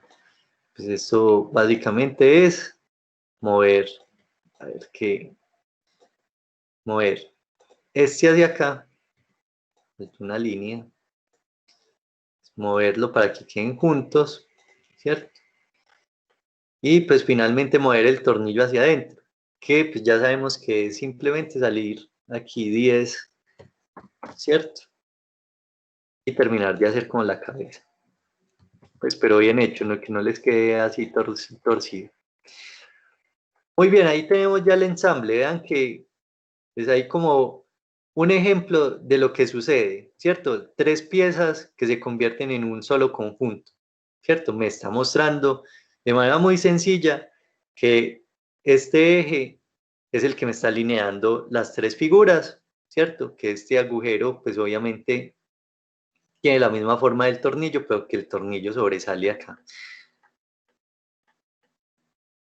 Pues esto básicamente es mover, a ver qué, mover este hacia acá, es una línea, moverlo para que queden juntos, ¿cierto? Y pues finalmente mover el tornillo hacia adentro, que pues ya sabemos que es simplemente salir aquí 10, ¿cierto? Y terminar de hacer como la cabeza. Pues pero bien hecho, ¿no? Que no les quede así torcido. Muy bien, ahí tenemos ya el ensamble, vean que es ahí como un ejemplo de lo que sucede, ¿cierto? Tres piezas que se convierten en un solo conjunto, ¿cierto? Me está mostrando de manera muy sencilla que este eje es el que me está alineando las tres figuras, ¿cierto? Que este agujero, pues obviamente tiene la misma forma del tornillo, pero que el tornillo sobresale acá.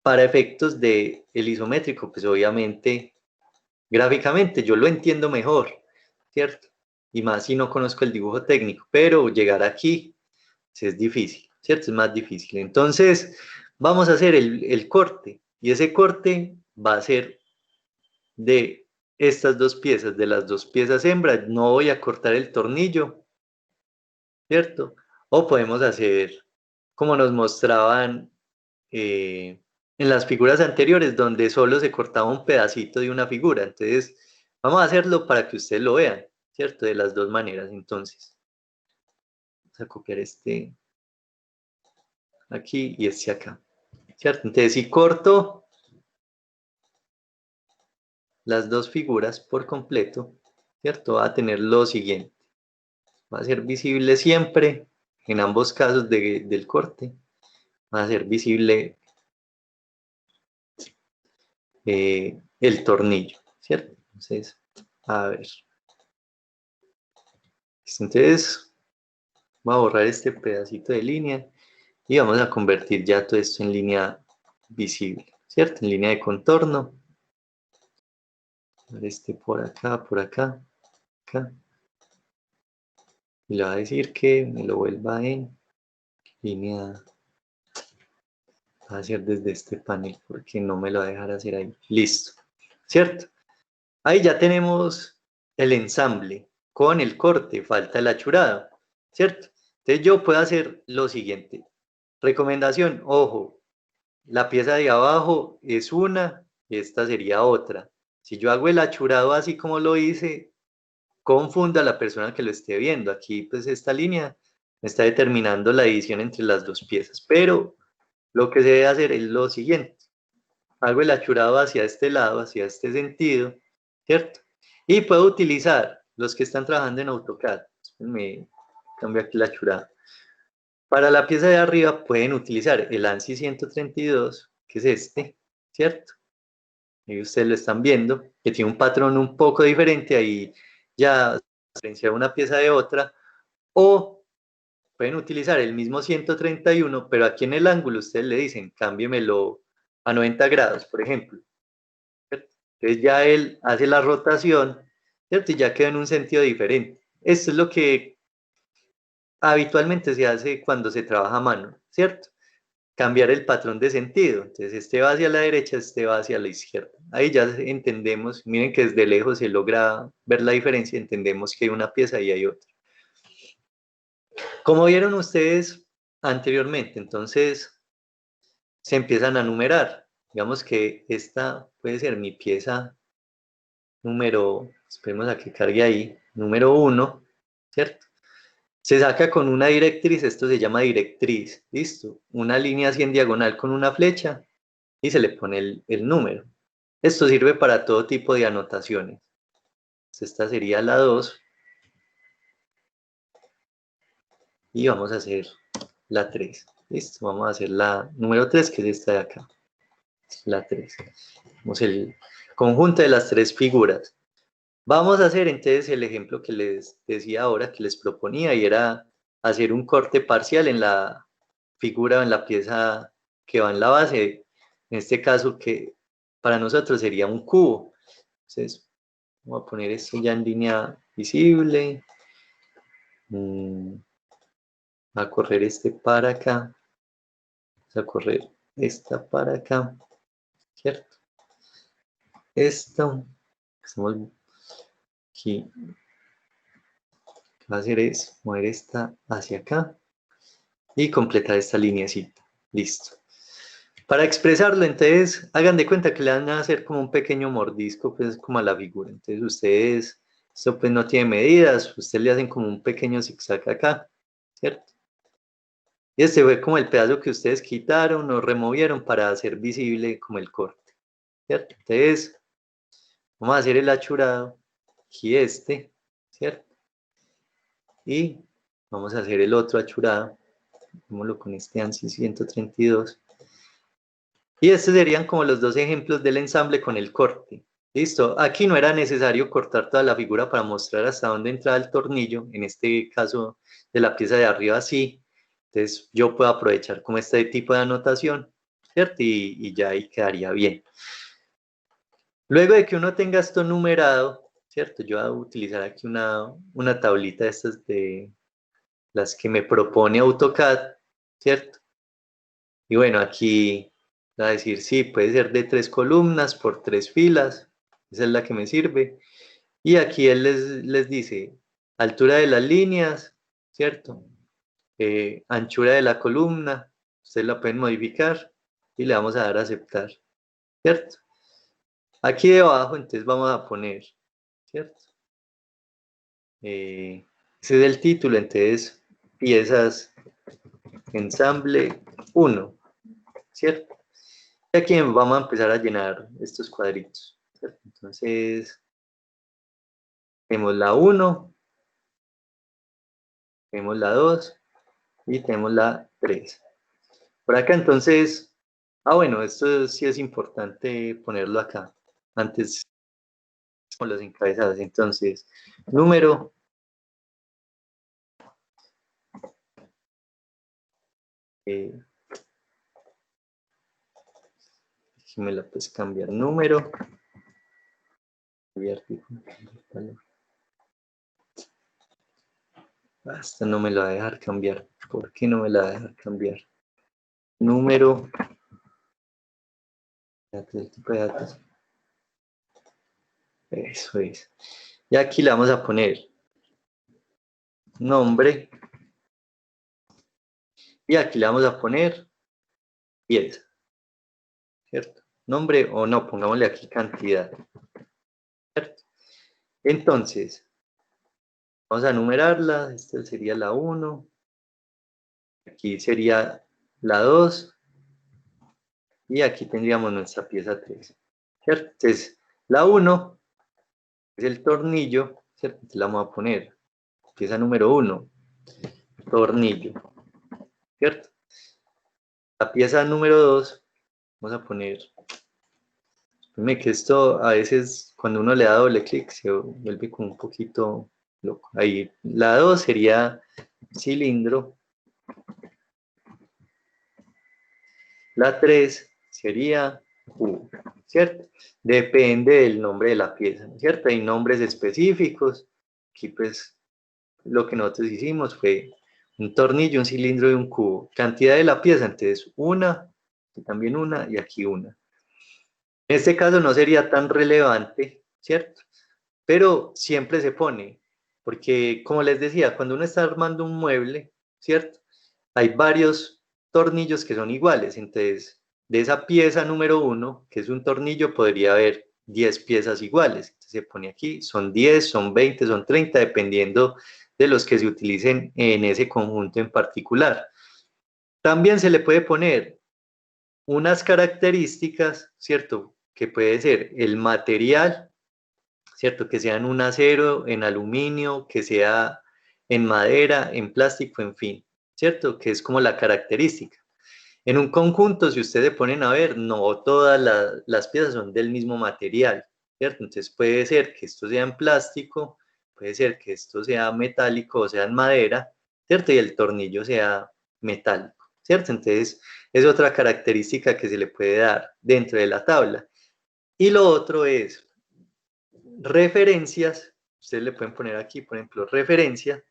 Para efectos de el isométrico, pues obviamente gráficamente yo lo entiendo mejor, ¿cierto? Y más si no conozco el dibujo técnico, pero llegar aquí sí es difícil, ¿cierto? Es más difícil. Entonces, vamos a hacer el corte, y ese corte va a ser de estas dos piezas, de las dos piezas hembras. No voy a cortar el tornillo, ¿cierto? O podemos hacer como nos mostraban en las figuras anteriores, donde solo se cortaba un pedacito de una figura. Entonces, vamos a hacerlo para que ustedes lo vean, ¿cierto? De las dos maneras. Entonces, vamos a copiar este aquí y este acá, ¿cierto? Entonces, si corto las dos figuras por completo, ¿cierto? Va a tener lo siguiente. Va a ser visible siempre, en ambos casos del corte, va a ser visible el tornillo, ¿cierto? Entonces, a ver. Entonces, voy a borrar este pedacito de línea y vamos a convertir ya todo esto en línea visible, ¿cierto? En línea de contorno. Este por acá, acá. Y le va a decir que me lo vuelva en línea. Va a ser desde este panel porque no me lo va a dejar hacer ahí. Listo, ¿cierto? Ahí ya tenemos el ensamble con el corte, falta el achurado, ¿cierto? Entonces yo puedo hacer lo siguiente. Recomendación, ojo, la pieza de abajo es una y esta sería otra. Si yo hago el achurado así como lo hice, confunda a la persona que lo esté viendo. Aquí pues esta línea me está determinando la división entre las dos piezas, pero lo que se debe hacer es lo siguiente. Hago el achurado hacia este lado, hacia este sentido, ¿cierto? Y puedo utilizar los que están trabajando en AutoCAD. Me cambio aquí la achurada. Para la pieza de arriba pueden utilizar el ANSI 132, que es este, ¿cierto? Y ustedes lo están viendo, que tiene un patrón un poco diferente, ahí ya diferencia una pieza de otra, o pueden utilizar el mismo 131, pero aquí en el ángulo ustedes le dicen, cámbiemelo a 90 grados, por ejemplo. ¿Cierto? Entonces ya él hace la rotación, ¿cierto? Y ya queda en un sentido diferente. Esto es lo que habitualmente se hace cuando se trabaja a mano, ¿cierto? Cambiar el patrón de sentido. Entonces, este va hacia la derecha, este va hacia la izquierda. Ahí ya entendemos, miren que desde lejos se logra ver la diferencia, entendemos que hay una pieza y hay otra. Como vieron ustedes anteriormente, entonces se empiezan a numerar. Digamos que esta puede ser mi pieza número, esperemos a que cargue ahí, número 1, ¿cierto? Se saca con una directriz, esto se llama directriz, ¿listo? Una línea así en diagonal con una flecha y se le pone el número. Esto sirve para todo tipo de anotaciones. Esta sería la 2, y vamos a hacer la 3. Listo, vamos a hacer la número 3, que es esta de acá. La 3. Vamos el conjunto de las 3 figuras. Vamos a hacer entonces el ejemplo que les decía ahora, que les proponía, y era hacer un corte parcial en la figura o en la pieza que va en la base. En este caso, que para nosotros sería un cubo. Entonces, vamos a poner esto ya en línea visible. Va a correr este para acá. Vamos a correr esta para acá. ¿Cierto? Esto. Estamos aquí. Lo que va a hacer es mover esta hacia acá y completar esta lineecita. Listo. Para expresarlo, entonces, hagan de cuenta que le van a hacer como un pequeño mordisco, pues, como a la figura. Entonces, ustedes, esto pues no tiene medidas, ustedes le hacen como un pequeño zigzag acá, ¿cierto? Y este fue como el pedazo que ustedes quitaron o removieron para hacer visible como el corte, ¿cierto? Entonces, vamos a hacer el achurado, aquí este, ¿cierto? Y vamos a hacer el otro achurado, hagámoslo con este ANSI 132. Y estos serían como los dos ejemplos del ensamble con el corte. Listo, aquí no era necesario cortar toda la figura para mostrar hasta dónde entraba el tornillo, en este caso de la pieza de arriba sí. Entonces yo puedo aprovechar como este tipo de anotación, ¿cierto? Y ya ahí quedaría bien. Luego de que uno tenga esto numerado, ¿cierto? Yo voy a utilizar aquí una tablita de estas de las que me propone AutoCAD, ¿cierto? Y bueno, aquí va a decir, sí, puede ser de 3 columnas por 3 filas. Esa es la que me sirve. Y aquí él les dice altura de las líneas, ¿cierto? Anchura de la columna. Ustedes la pueden modificar y le vamos a dar a aceptar, ¿cierto? Aquí debajo, entonces vamos a poner, ¿cierto? Ese es el título, entonces piezas ensamble 1, ¿cierto? Y aquí vamos a empezar a llenar estos cuadritos, ¿cierto? Entonces, tenemos la 1, tenemos la 2 y tenemos la 3. Por acá entonces, bueno, esto sí es importante ponerlo acá, antes con los encabezados. Entonces, número, me la puedes cambiar, número, esta no me la va a dejar cambiar. ¿Por qué no me la va a dejar cambiar? Número, el tipo de datos. Eso es. Y aquí le vamos a poner nombre. Y aquí le vamos a poner pieza. ¿Cierto? Nombre o no, pongámosle aquí cantidad. ¿Cierto? Entonces, vamos a numerarla. Esta sería la 1. Aquí sería la 2. Y aquí tendríamos nuestra pieza 3. ¿Cierto? Entonces, la 1 es el tornillo. ¿Cierto? Entonces la vamos a poner. Pieza número 1. Tornillo. ¿Cierto? La pieza número 2. Vamos a poner. Dime que esto a veces cuando uno le da doble clic se vuelve como un poquito loco. Ahí, la 2 sería cilindro. La 3 sería cubo, ¿cierto? Depende del nombre de la pieza, ¿cierto? Hay nombres específicos. Aquí pues lo que nosotros hicimos fue un tornillo, un cilindro y un cubo. Cantidad de la pieza, entonces una, y también una y aquí una. En este caso no sería tan relevante, ¿cierto? Pero siempre se pone, porque como les decía, cuando uno está armando un mueble, ¿cierto? Hay varios tornillos que son iguales, entonces de esa pieza número 1, que es un tornillo, podría haber 10 piezas iguales. Entonces se pone aquí, son 10, son 20, son 30, dependiendo de los que se utilicen en ese conjunto en particular. También se le puede poner unas características, ¿cierto? Que puede ser el material, ¿cierto? Que sea en un acero, en aluminio, que sea en madera, en plástico, en fin, ¿cierto? Que es como la característica. En un conjunto, si ustedes se ponen a ver, no todas las piezas son del mismo material, ¿cierto? Entonces puede ser que esto sea en plástico, puede ser que esto sea metálico o sea en madera, ¿cierto? Y el tornillo sea metálico, ¿cierto? Entonces es otra característica que se le puede dar dentro de la tabla. Y lo otro es referencias, ustedes le pueden poner aquí, por ejemplo, referencia,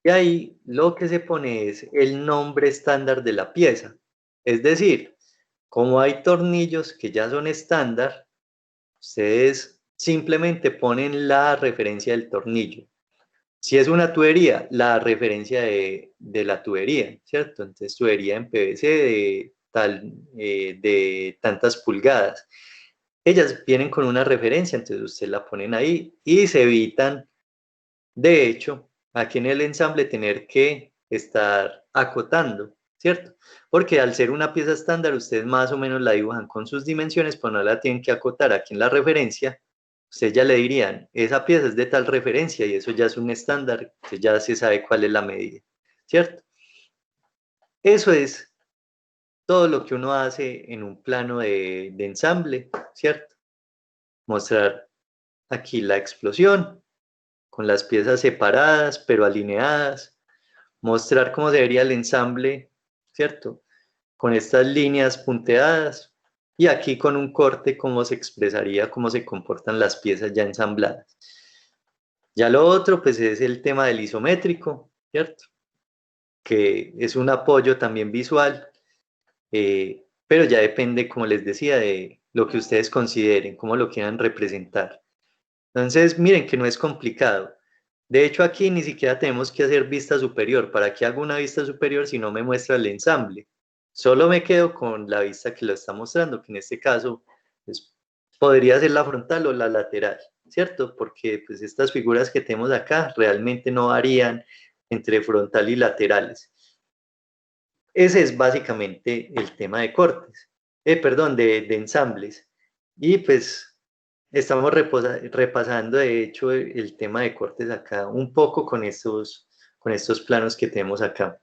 y ahí lo que se pone es el nombre estándar de la pieza. Es decir, como hay tornillos que ya son estándar, ustedes simplemente ponen la referencia del tornillo. Si es una tubería, la referencia de la tubería, ¿cierto? Entonces, tubería en PVC de tantas pulgadas. Ellas vienen con una referencia, entonces ustedes la ponen ahí y se evitan, de hecho, aquí en el ensamble tener que estar acotando, ¿cierto? Porque al ser una pieza estándar, ustedes más o menos la dibujan con sus dimensiones, pero no la tienen que acotar aquí en la referencia. Ustedes ya le dirían, esa pieza es de tal referencia y eso ya es un estándar, entonces ya se sabe cuál es la medida, ¿cierto? Eso es todo lo que uno hace en un plano de ensamble, ¿cierto? Mostrar aquí la explosión con las piezas separadas pero alineadas, mostrar cómo debería el ensamble, ¿cierto? Con estas líneas punteadas y aquí con un corte cómo se expresaría, cómo se comportan las piezas ya ensambladas. Ya lo otro pues es el tema del isométrico, ¿cierto? Que es un apoyo también visual, pero ya depende, como les decía, de lo que ustedes consideren, cómo lo quieran representar. Entonces, miren que no es complicado. De hecho, aquí ni siquiera tenemos que hacer vista superior. ¿Para qué hago una vista superior si no me muestra el ensamble? Solo me quedo con la vista que lo está mostrando, que en este caso pues, podría ser la frontal o la lateral, ¿cierto? Porque pues, estas figuras que tenemos acá realmente no varían entre frontal y laterales. Ese es básicamente el tema de cortes, perdón, de ensambles. Y pues estamos repasando, de hecho, el tema de cortes acá un poco con estos planos que tenemos acá.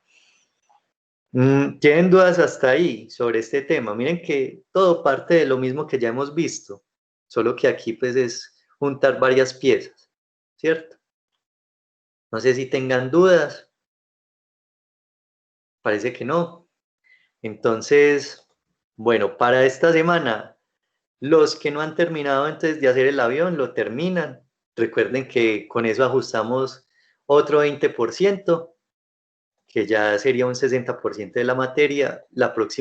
¿Tienen dudas hasta ahí sobre este tema? Miren que todo parte de lo mismo que ya hemos visto, solo que aquí pues es juntar varias piezas, ¿cierto? No sé si tengan dudas, parece que no. Entonces, bueno, para esta semana, los que no han terminado antes de hacer el avión, lo terminan. Recuerden que con eso ajustamos otro 20%, que ya sería un 60% de la materia. La próxima